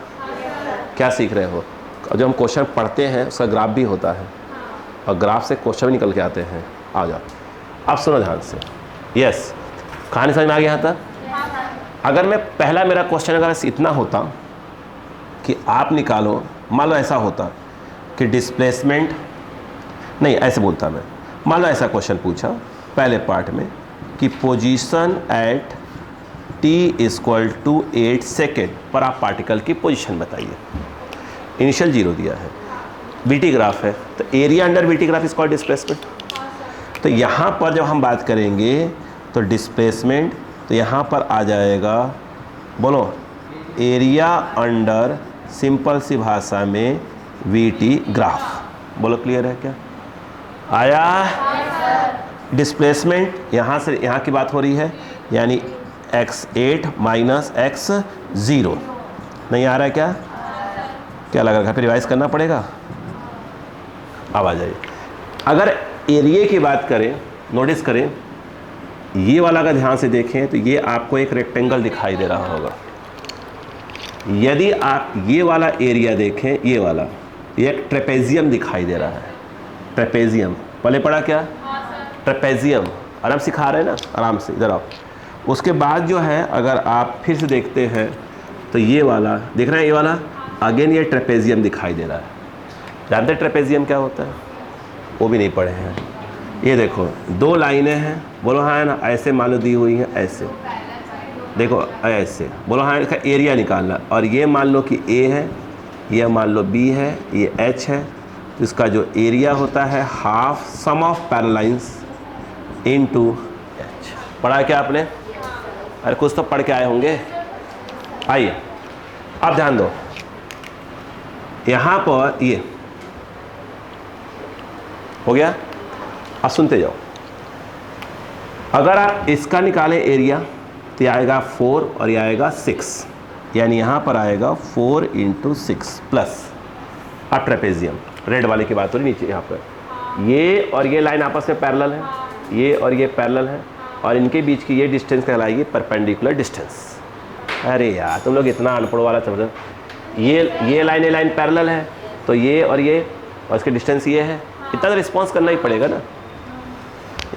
क्या सीख रहे हो, जब हम क्वेश्चन पढ़ते हैं उसका ग्राफ भी होता है और ग्राफ से क्वेश्चन भी निकल के आते हैं, आ जाओ। अब सुनो ध्यान से, यस, कहानी समझ में आ गया यहाँ तक। अगर मैं पहला मेरा क्वेश्चन अगर इतना होता कि आप निकालो, मान लो ऐसा होता कि डिस्प्लेसमेंट, नहीं ऐसे बोलता मैं, मान लो ऐसा क्वेश्चन पूछा पहले पार्ट में कि position at t equal to 8 second पर आप पार्टिकल की पोजीशन बताइए, इनिशियल 0 दिया है, वीटी ग्राफ है, तो area under VT graph is called displacement. तो यहाँ पर जब हम बात करेंगे तो डिस्प्लेसमेंट, तो यहाँ पर आ जाएगा, बोलो एरिया अंडर, सिंपल सी भाषा में वीटी ग्राफ, बोलो क्लियर है क्या, आया। डिस्प्लेसमेंट यहाँ से यहाँ की बात हो रही है, यानी x8 माइनस x0, नहीं आ रहा है क्या, क्या लग रहा है, फिर रिवाइज करना पड़ेगा, अब आ जाइए। अगर एरिया की बात करें, नोटिस करें, ये वाला अगर ध्यान से देखें तो ये आपको एक रेक्टेंगल दिखाई दे रहा होगा, यदि आप ये वाला एरिया देखें, ये वाला, ये एक ट्रेपेजियम दिखाई दे रहा है, ट्रेपेजियम पहले पढ़ा क्या, ट्रेपेजियम, आराम सिखा रहे हैं ना, आराम से इधर आओ। उसके बाद जो है अगर आप फिर से देखते हैं तो ये वाला देख रहे हैं, ये वाला अगेन ये ट्रेपेजियम दिखाई दे रहा है, जानते हैं ट्रेपेजियम क्या होता है, वो भी नहीं पढ़े हैं। ये देखो 2 लाइनें हैं, बोलो हाँ है ना, ऐसे मान लो दी हुई हैं, ऐसे देखो ऐसे, बोलो हाँ, इसका एरिया निकालना, और ये मान लो कि A है, ये मान लो B है, ये H है, तो इसका जो एरिया होता है half sum of parallel lines into H। पढ़ा क्या आपने, अरे कुछ तो पढ़ के आए होंगे। आइए अब ध्यान दो, यहाँ पर ये हो गया, अब सुनते जाओ। अगर आप इसका निकालें एरिया तो ये आएगा 4 और ये आएगा 6, यानी यहाँ पर आएगा 4 इंटू 6 प्लस, अब ट्रेपेजियम रेड वाले की बात हो रही, नीचे यहाँ पर ये और ये लाइन आपस में पैरेलल है, ये और ये पैरेलल है, और इनके बीच की ये डिस्टेंस कहलाएगी परपेंडिकुलर डिस्टेंस। अरे यार तुम लोग इतना अनपढ़ वाला समझ रहे हो, ये लाइन पैरेलल है, तो ये और इसके डिस्टेंस ये है, इतना तो रिस्पॉन्स करना ही पड़ेगा ना।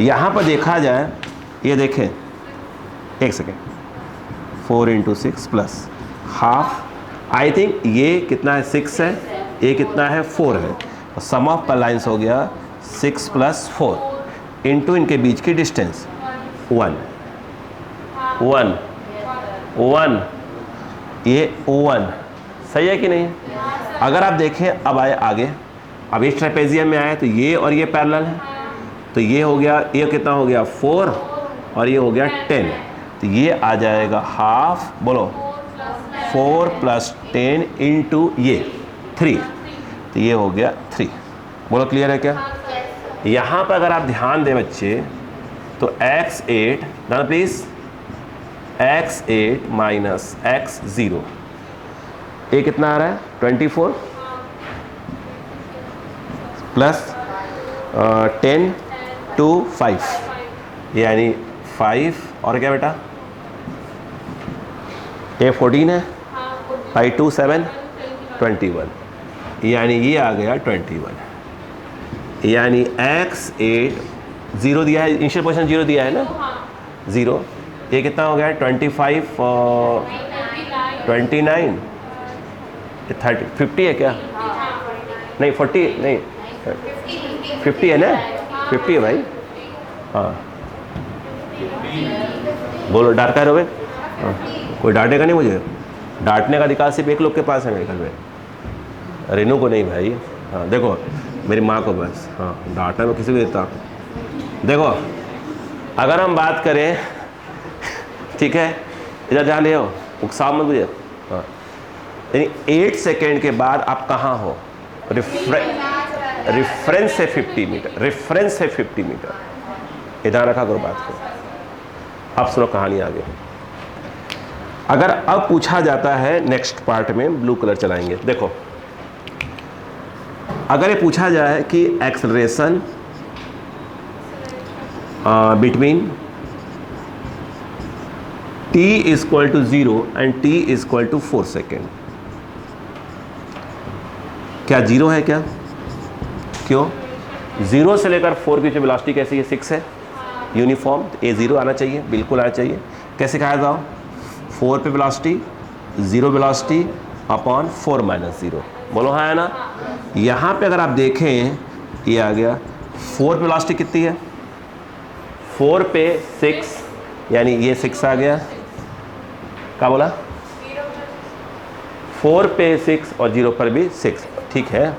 यहाँ पर देखा जाए, ये देखें, एक second, 4 into 6 plus half, I think ये कितना है 6 है, ये कितना है 4 है, और सम ऑफ पर लाइन्स हो गया 6 प्लस 4 इंटू इनके बीच की डिस्टेंस 1 1 1, ये 1 सही है कि नहीं। अगर आप देखें अब आए आगे, अब इस ट्रेपेजियम में आए तो ये और ये पैरेलल है, तो ये हो गया, ये कितना हो गया 4 और ये हो गया 10, तो ये आ जाएगा हाफ, बोलो 4 + 10 इंटू ये 3, तो ये हो गया 3। बोलो क्लियर है क्या? यहाँ पर अगर आप ध्यान दें बच्चे तो x8 ना प्लीज, x8 माइनस x0, ये कितना आ रहा है 24 प्लस 10 to 5 यानी 5 और क्या बेटा, ये 14 है, 5 2 7 21, यानी ये आ गया 21। यानी x8 0 दिया है, इनिशियल पोजीशन 0 दिया है ना, 0, ये कितना हो गया 25 29, 30 50 है क्या? नहीं 40 नहीं 50 है ना, 50 है भाई। हाँ बोलो डांट का रोगे? हाँ, कोई डांटेगा नहीं मुझे, डांटने का अधिकार सिर्फ एक लोग के पास है मेरे घर में, रेनू को नहीं भाई। हाँ देखो मेरी माँ को बस, हाँ डांटना मैं किसी को देता। देखो अगर हम बात करें, ठीक है इधर ध्यान दे, उकसाव मत मुझे। हाँ यानी 8 सेकेंड के बाद आप कहाँ हो, रेफरेंस है 50 मीटर, रेफरेंस है 50 मीटर, इधर रखा करो बात को। अब सुनो कहानी आगे। अगर अब पूछा जाता है नेक्स्ट पार्ट में, ब्लू कलर चलाएंगे, देखो अगर ये पूछा जाए कि acceleration between t = 0 and t = 4 second, क्या 0 है क्या? क्यों? 0 से लेकर 4 की जो वेलोसिटी कैसी है, 6 है, यूनिफॉर्म, ये 0 आना चाहिए, बिल्कुल आना चाहिए। कैसे कहा जाओ, 4 पे वेलोसिटी, 0 वेलोसिटी अपॉन 4 - 0, बोलो हाँ है ना। यहाँ पे अगर आप देखें ये आ गया, 4 पे वेलोसिटी कितनी है, 4 पे 6, यानी ये 6 आ गया, क्या बोला, 4 पे 6 और 0 पर भी 6, ठीक है।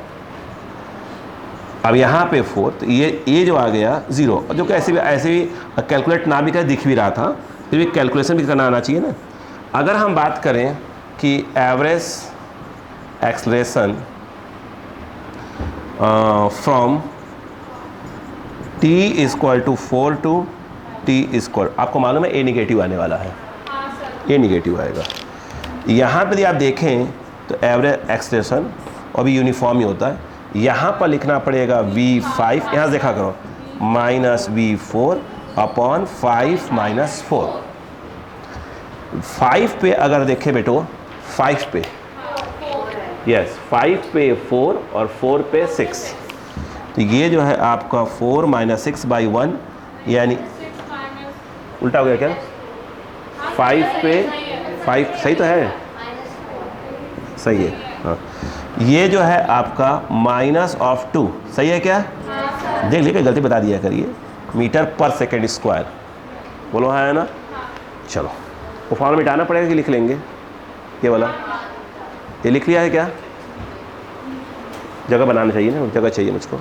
अब यहाँ पे 4, तो ये जो आ गया 0, जो कि ऐसे भी कैलकुलेट ना भी कर दिख भी रहा था, फिर भी कैलकुलेशन भी करना आना चाहिए ना। अगर हम बात करें कि average acceleration from t = 4 to t आपको मालूम है ए निगेटिव आने वाला है, ए निगेटिव आएगा। यहाँ पर यदि आप देखें तो एवरेज एक्सलेशन और भी यूनिफॉर्म ही होता है, यहाँ पर लिखना पड़ेगा v5, यहाँ देखा करो, -v4 अपॉन 5 - 4। 5 पे अगर देखें बेटो, 5 पे, यस 5 पे 4 और 4 पे 6, तो ये जो है आपका 4 - 6/1, यानी उल्टा हो गया क्या, 5 पे 5 सही तो है, सही है हाँ। ये जो है आपका -2 सही है क्या? देख लीजिए गलती बता दिया करिए, मीटर पर सेकेंड स्क्वायर, बोलो हाँ है ना। चलो वो फॉर्मूला मिटाना पड़ेगा कि लिख लेंगे, ये वाला, ये लिख लिया है क्या? जगह बनाना चाहिए ना, जगह चाहिए मुझको,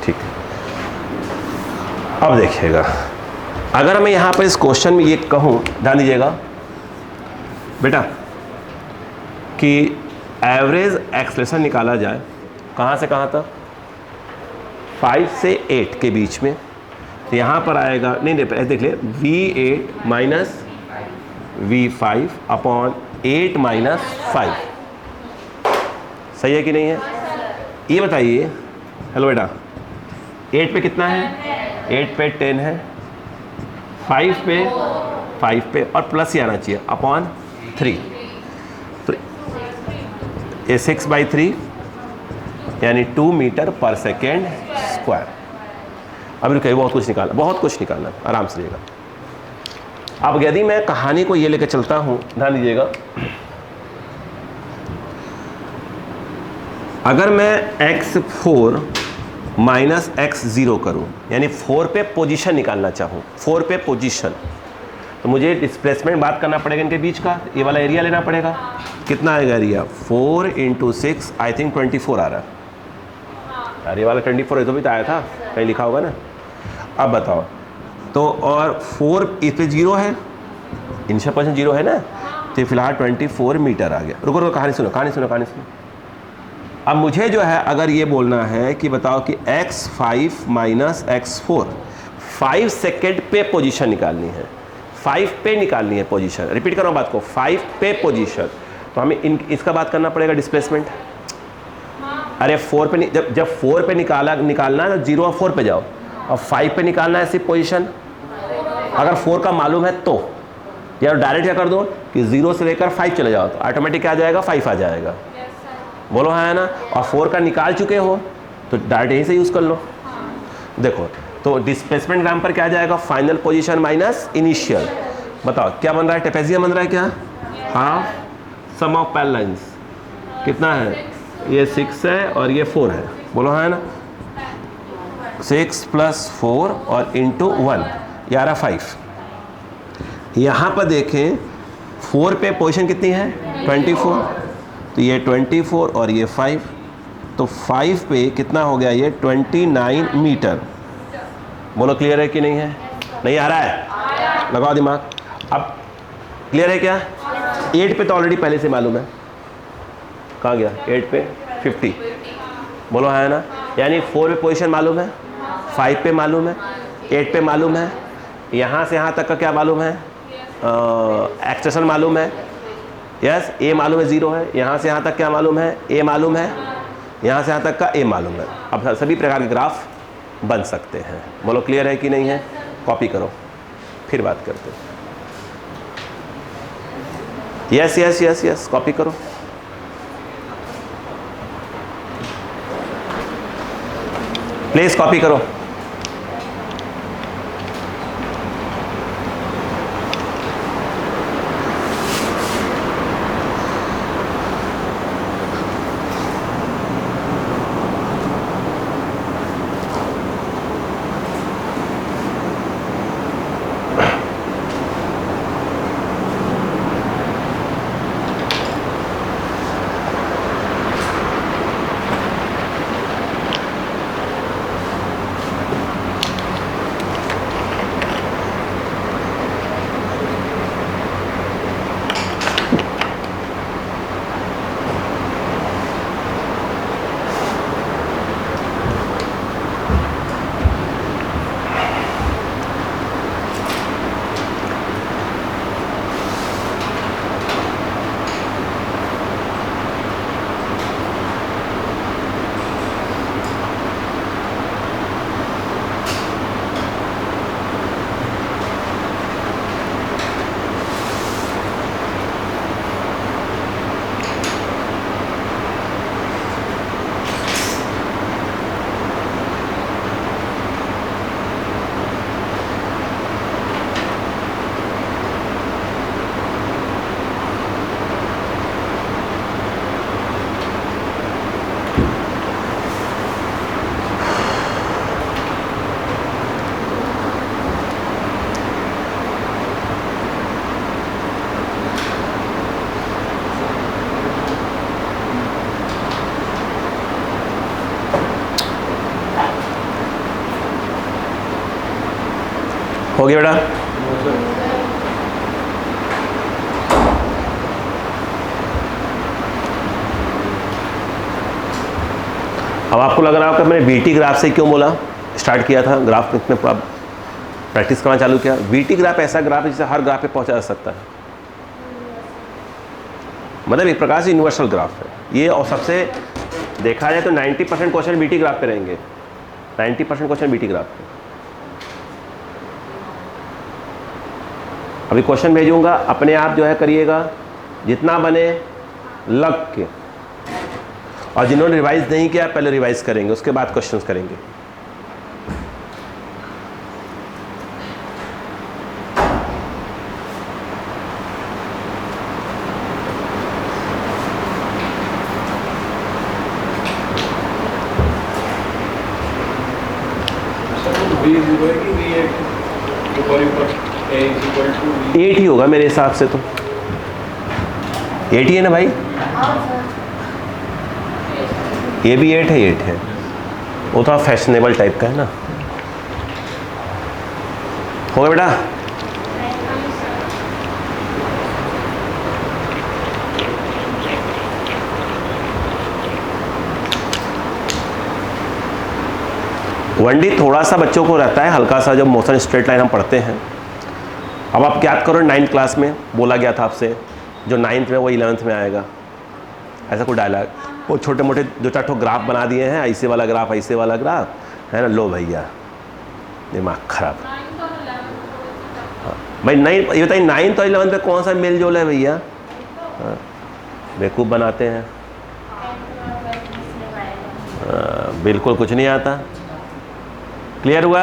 ठीक है। अब देखिएगा, अगर मैं यहाँ पर इस क्वेश्चन में ये कहूँ, ध्यान दीजिएगा बेटा, कि एवरेज एक्सलेशन निकाला जाए कहाँ से कहाँ तक, 5 से 8 के बीच में, तो यहाँ पर आएगा, नहीं देख ले, v8 माइनस v5 अपॉन 8 - 5, सही है कि नहीं है? ये बताइए, हेलो बेटा, 8 पे कितना है, 8 पे 10 है, 5 पे और प्लस ही आना चाहिए अपॉन 3, तो ये 6/3 यानी 2 मीटर पर सेकेंड स्क्वायर। अब रुकिए, बहुत कुछ निकालना, आराम से रहिएगा। अब यदि मैं कहानी को ये लेकर चलता हूँ, ध्यान दीजिएगा, अगर मैं x4 - x0 करूँ, यानी 4 पे पोजीशन निकालना चाहूँ, 4 पे पोजीशन, तो मुझे डिस्प्लेसमेंट बात करना पड़ेगा इनके बीच का, ये वाला एरिया लेना पड़ेगा। कितना आएगा एरिया, 4 × 6 आई थिंक 24 आ रहा है, अरे ये वाला 24 है, तो भी तो आया था, कहीं लिखा होगा ना। अब बताओ, तो और 4 इस पे 0 है, इनिशियल पोजीशन 0 है ना, तो फिलहाल 24 मीटर आ गया। रुको रुको, कहानी सुनो कहानी सुनो कहानी सुनो। अब मुझे जो है अगर ये बोलना है कि बताओ कि x5 माइनस x4, 5 सेकेंड पे पोजीशन निकालनी है, 5 पे निकालनी है पोजीशन। रिपीट करो बात को, 5 पे पोजीशन। तो हमें इसका बात करना पड़ेगा डिस्प्लेसमेंट। अरे 4 पे जब 4 पे निकालना है तो 0 और 4 पे जाओ, और 5 पे निकालना है सिर्फ पोजीशन। अगर 4 का मालूम है तो या डायरेक्ट क्या कर दो कि 0 से लेकर 5 चले जाओ, तो ऑटोमेटिक क्या आ जाएगा, 5 आ जाएगा। बोलो हाँ है ना। और 4 का निकाल चुके हो तो डायरेक्ट यहीं से यूज़ कर लो। देखो तो डिस्प्लेसमेंट ग्राम पर क्या आ जाएगा, फाइनल पोजीशन माइनस इनिशियल। बताओ क्या बन रहा है, ट्रेपेजियम बन रहा है क्या, half sum of parallel lines कितना है, ये 6 है और ये 4 है। बोलो हाँ है ना, 6 + 4 और इंटू 1 11 5। यहाँ पर देखें 4 पे पोजीशन कितनी है 24, तो ये 24 और ये 5, तो 5 पे कितना हो गया ये 29 मीटर। बोलो क्लियर है कि नहीं है, नहीं आ रहा है, लगाओ दिमाग। अब क्लियर है क्या, 8 पे तो ऑलरेडी पहले से मालूम है, कहाँ गया 8 पे 50। बोलो है ना, यानी 4 पे पोजीशन मालूम है, 5 पे मालूम है, 8 पे मालूम है, यहाँ से यहाँ तक का क्या मालूम है, एक्सटेंशन मालूम है, यस ए मालूम है 0 है, यहाँ से यहाँ तक क्या मालूम है, ए मालूम है, यहाँ से यहाँ तक का ए मालूम है। अब सभी प्रकार के ग्राफ बन सकते हैं। बोलो क्लियर है कि नहीं है, कॉपी करो फिर बात करते हैं। Yes yes yes yes, copy करो। प्लीज कॉपी करो। हो गया बेटा, अब आपको लग रहा होगा मैंने बीटी ग्राफ से क्यों बोला, स्टार्ट किया था ग्राफ में प्रैक्टिस करना चालू किया। बीटी ग्राफ ऐसा ग्राफ है जिसे हर ग्राफ पे पहुंचा जा सकता है, मतलब एक प्रकार से यूनिवर्सल ग्राफ है ये। और सबसे देखा जाए तो 90% क्वेश्चन बीटी ग्राफ पे रहेंगे, 90% क्वेश्चन बीटी ग्राफ पे। अभी क्वेश्चन भेजूंगा, अपने आप जो है करिएगा, जितना बने लग के, और जिन्होंने रिवाइज नहीं किया पहले रिवाइज करेंगे, उसके बाद क्वेश्चंस करेंगे। एट ही होगा मेरे हिसाब से, तो 8 ही है ना भाई, ये भी 8 है, 8 है, वो थोड़ा फैशनेबल टाइप का है ना। हो गया बेटा? वनडी थोड़ा सा बच्चों को रहता है हल्का सा, जब मोशन स्ट्रेट लाइन हम पढ़ते हैं। अब आप याद करो 9th क्लास में बोला गया था आपसे, जो 9th में वो 11th में आएगा, ऐसा कोई डायलॉग। वो छोटे मोटे 2-4 ग्राफ बना दिए हैं, ऐसे वाला ग्राफ, ऐसे वाला ग्राफ, है ना। लो भैया दिमाग खराब। हाँ भाई, ये बताइए 9th और 11th में कौन सा मेल जोल है भैया? बेवकूफ़ बनाते हैं। बिल्कुल कुछ नहीं आता। क्लियर हुआ?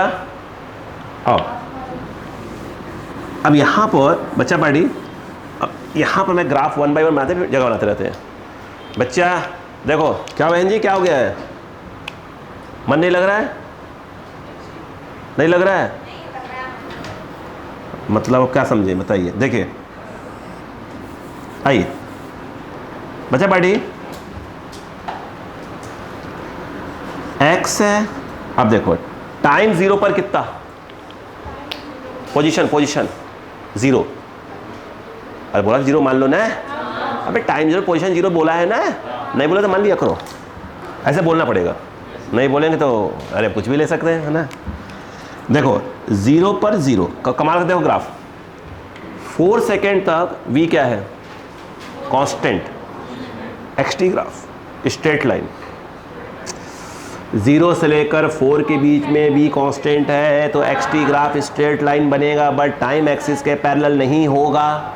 अब यहाँ पर बच्चा पार्टी, अब यहाँ पर मैं ग्राफ 1 by 1 बनाते जगह बनाते रहते हैं। बच्चा देखो, क्या बहन जी क्या हो गया है? मन नहीं लग रहा है? नहीं लग रहा है? मतलब क्या समझे बताइए। देखिए आइए बच्चा पार्टी, x है। अब देखो टाइम 0 पर कितना पोजीशन 0। अरे बोला 0 मान लो ना। अबे टाइम 0 पोजीशन 0 बोला है ना, नहीं बोला तो मान लिया करो। ऐसे बोलना पड़ेगा, नहीं बोलेंगे तो अरे कुछ भी ले सकते हैं, है ना। देखो 0 पर 0 कमाल करते हो ग्राफ। 4 सेकेंड तक v क्या है? Constant. xt graph straight line. 0 से लेकर 4 के बीच में भी कांस्टेंट है, तो xt ग्राफ स्ट्रेट लाइन बनेगा, बट टाइम एक्सिस के पैरेलल नहीं होगा।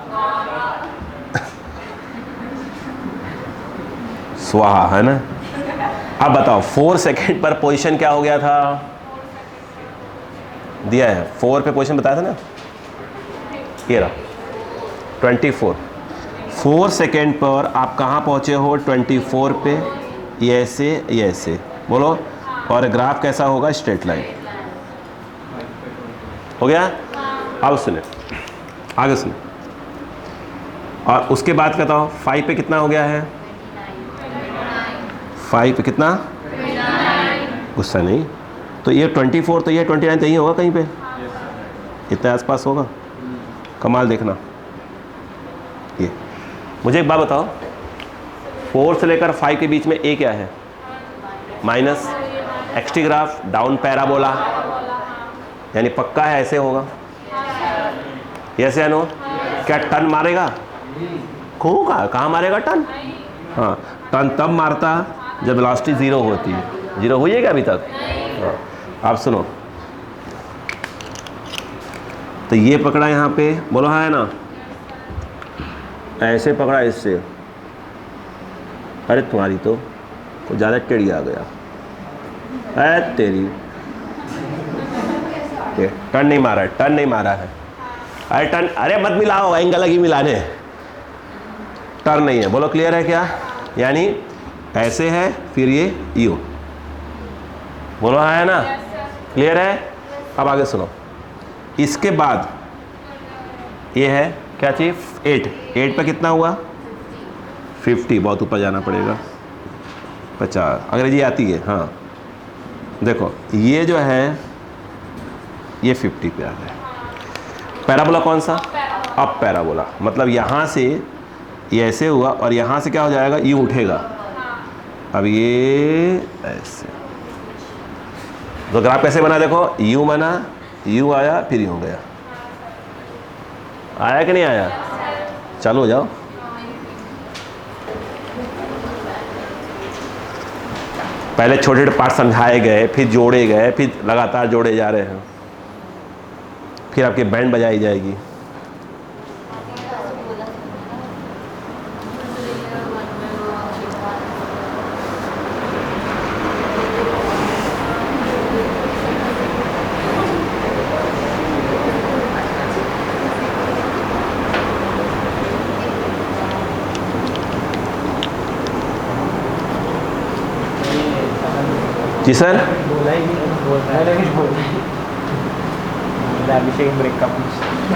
स्वाहा, है ना। अब बताओ 4 सेकेंड पर पोजीशन क्या हो गया था? दिया है 4 पे पोजीशन बताया था ना, ये रहा 24। 4 सेकेंड पर आप कहाँ पहुँचे हो? 24 पे। ये ऐसे बोलो, और ग्राफ कैसा होगा? Straight line. हो गया? अब सुने, आगे सुने। और उसके बाद बताओ 5 पे कितना हो गया है? 5 पे कितना? गुस्सा नहीं, तो ये 24, तो ये 29 तो यही होगा कहीं पे, इतने आसपास होगा। कमाल देखना। ये मुझे एक बात बताओ, 4 से लेकर 5 के बीच में a क्या है? Minus. xt graph down parabola, यानी पक्का है ऐसे होगा। यस या नो? क्या टर्न मारेगा? कहाँ मारेगा टर्न? हाँ, टर्न तब मारता जब वेलोसिटी 0 होती है। 0 हुई है क्या अभी तक? हाँ। आप सुनो, तो ये पकड़ा यहाँ पे, बोलो हाँ है ना, ऐसे पकड़ा इससे। अरे तुम्हारी तो कुछ ज़्यादा टेढ़ी आ गया। अरे तेरी टर्न नहीं मारा है। अरे टर्न, अरे मत मिलाओ, एंगल लगी मिलाने, टर्न नहीं है। बोलो क्लियर है क्या? यानी ऐसे है, फिर ये यू। बोलो हाँ है ना, क्लियर है? अब आगे सुनो, इसके बाद ये है क्या चीज़? 8 पे कितना हुआ? 50। बहुत ऊपर जाना पड़ेगा, 50 अंग्रेजी आती है। हाँ देखो ये जो है ये 50 पे आ गया। पैराबोला कौन सा? अब पैराबोला, मतलब यहाँ से ये ऐसे हुआ और यहाँ से क्या हो जाएगा? यू उठेगा। अब ये ऐसे, तो ग्राफ कैसे बना? देखो यू बना, यू आया, फिर यू गया। आया कि नहीं आया? चलो जाओ। पहले छोटे छोटे पार्ट समझाए गए, फिर जोड़े गए, फिर लगातार जोड़े जा रहे हैं, फिर आपकी बैंड बजाई जाएगी। जी सर,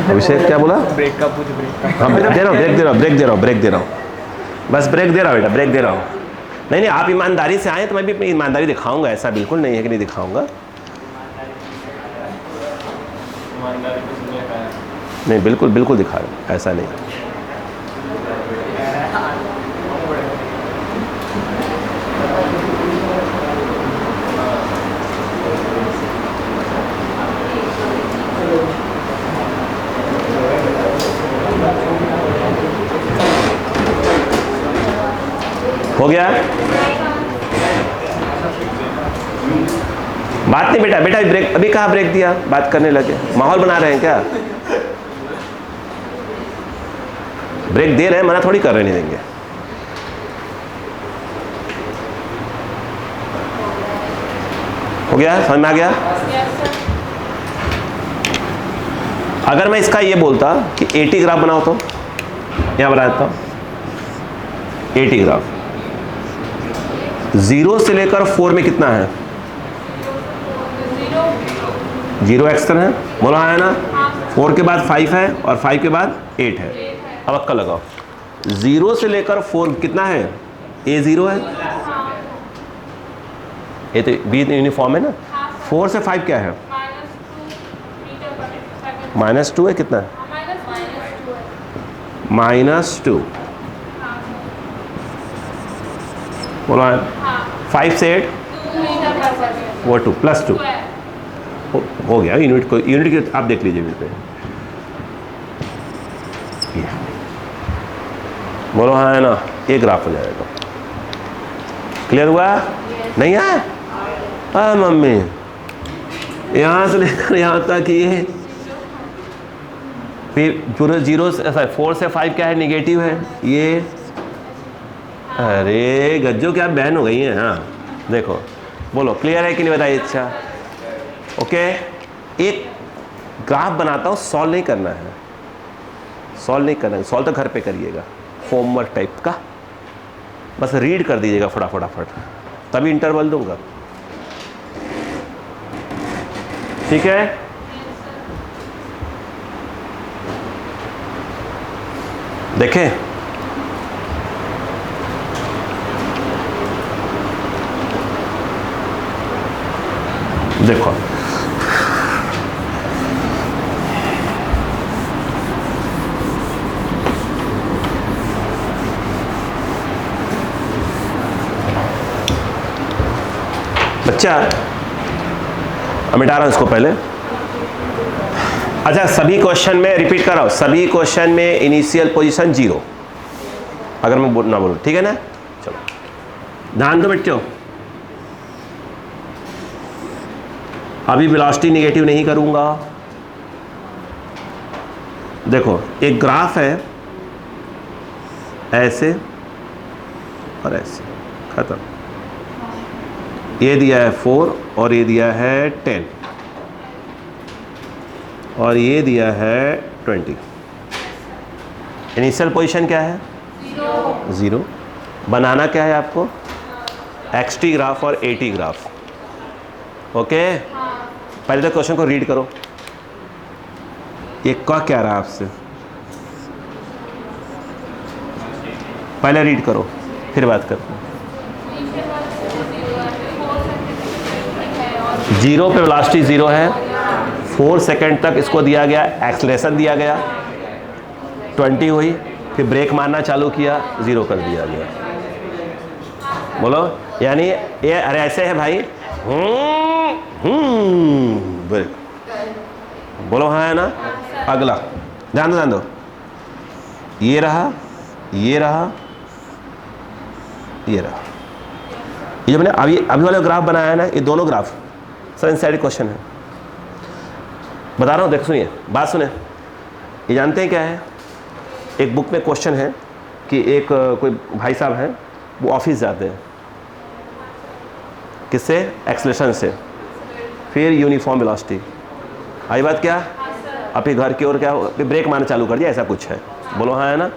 अभिषेक क्या बोला? ब्रेक का पूछ। हाँ ब्रेक दे रहा हूँ, बस ब्रेक दे रहा हूँ बेटा, ब्रेक दे रहा हूँ। नहीं आप ईमानदारी से आए तो मैं भी ईमानदारी दिखाऊंगा, ऐसा बिल्कुल नहीं है कि नहीं दिखाऊंगा। नहीं, बिल्कुल बिल्कुल दिखा रहे हैं, ऐसा नहीं। हो गया? बात नहीं बेटा, बेटा ब्रेक, अभी कहाँ ब्रेक दिया, बात करने लगे, माहौल बना रहे हैं क्या? ब्रेक दे रहे हैं, मना थोड़ी कर रहे, नहीं देंगे। हो गया? समझ में आ गया? अगर मैं इसका ये बोलता कि 80 ग्राफ बनाओ, तो यहां बना देता हूं 80 ग्राफ। 0 से लेकर 4 में कितना है? 0 एक्सटर्न है, बोलो हाँ है ना? 4 के बाद 5 है और 5 के बाद 8 है। अब अक्का लगाओ, 0 से लेकर 4 कितना है? A0 है, ये तो बी यूनिफॉर्म है ना। 4 से 5 क्या है? -2 है, कितना है? -2। बोलो 5 से 8 वो 2 + 2 हो गया। यूनिट को, यूनिट की आप देख लीजिए पे। बोलो हाँ है ना, एक ग्राफ हो जाएगा। क्लियर हुआ? नहीं है? हाँ मम्मी, यहाँ से लेकर यहाँ तक ये फिर पूरे 0 से 4 से 5 क्या है? निगेटिव है ये। अरे गज्जो क्या बहन हो गई है? हाँ देखो, बोलो क्लियर है कि नहीं बताइए। अच्छा ओके, एक ग्राफ बनाता हूँ, सॉल्व नहीं करना है, सॉल्व नहीं करना है, सॉल्व तो घर पे करिएगा, होमवर्क टाइप का, बस रीड कर दीजिएगा फटाफट, तभी इंटरवल दूंगा। ठीक है? देखें, देखो बच्चा, अब मिटा रहा हूं इसको पहले। अच्छा, सभी क्वेश्चन में रिपीट कर रहा हूं, सभी क्वेश्चन में इनिशियल पोजीशन 0, अगर मैं ना बोलूं, ठीक है ना? चलो ध्यान दो बच्चों, अभी वेलोसिटी नेगेटिव नहीं करूंगा। देखो एक ग्राफ है, ऐसे और ऐसे, खत्म। ये दिया है 4 और ये दिया है 10 और ये दिया है 20। इनिशियल पोजीशन क्या है? 0। बनाना क्या है आपको? XT ग्राफ और AT ग्राफ। ओके, पहले तो क्वेश्चन को रीड करो, ये क्या रहा आपसे, पहले रीड करो फिर बात करते हैं। 0 पे वेलोसिटी 0 है, 4 सेकंड तक इसको दिया गया, एक्सेलरेशन दिया गया, 20 हुई, फिर ब्रेक मारना चालू किया, 0 कर दिया गया। बोलो, यानी ये अरे ऐसे है भाई, ब्रेक। बोलो हाँ है ना? अगला ध्यान दो, ये रहा, ये रहा, ये रहा। ये जो मैंने अभी वाला ग्राफ बनाया है ना, ये दोनों ग्राफ सर इनसाइड क्वेश्चन है, बता रहा हूँ। देखो सुनिए, बात सुने, ये जानते हैं क्या है? एक बुक में क्वेश्चन है कि एक कोई भाई साहब हैं, वो ऑफिस जाते हैं, किससे? एक्सेलरेशन से, फिर यूनिफॉर्म वेलोसिटी। आई बात क्या? अब घर की ओर क्या, फिर ब्रेक मारना चालू कर दिया, ऐसा कुछ है। बोलो हाँ है ना?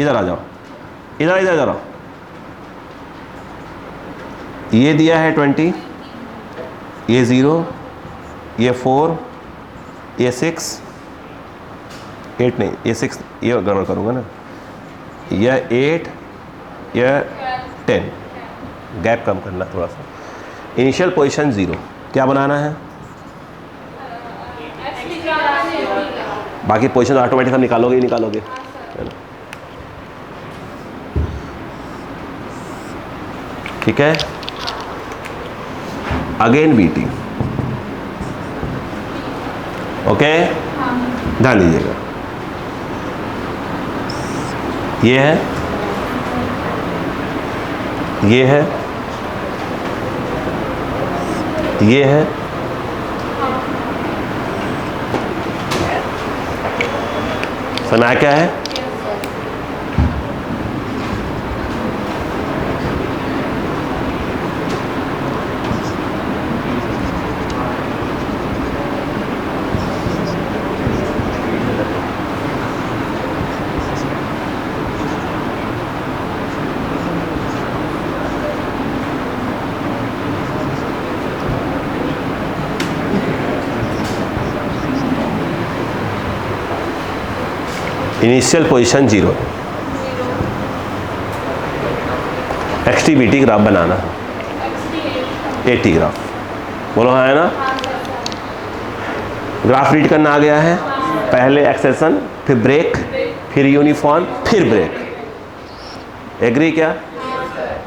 इधर आ जाओ, इधर आओ। ये दिया है 20, ये 0, ये 4, ये 6, 8 नहीं, ये 6, ये गड़बड़ करूँगा ना, यह 8, यह 10, गैप कम करना थोड़ा सा। इनिशियल पोजीशन 0, क्या बनाना है? बाकी पोजीशन ऑटोमेटिक हम निकालोगे ही निकालोगे, है ना। ठीक है, अगेन VT, ओके, ध्यान दीजिएगा। ये है, ये है, ये है, सुना क्या है? इनिशियल पोजीशन 0, XT-VT ग्राफ बनाना, 80 ग्राफ, बोलो हाँ है ना। ग्राफ रीड करना आ गया है, पहले एक्सेशन, फिर ब्रेक, फिर यूनिफॉर्म, फिर ब्रेक। एग्री क्या?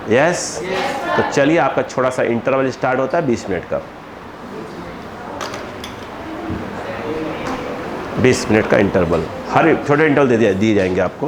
यस। तो चलिए, आपका छोटा सा इंटरवल स्टार्ट होता है 20 मिनट का, 20 मिनट का इंटरवल, हर छोटे इंटरवल दिए जाएंगे आपको।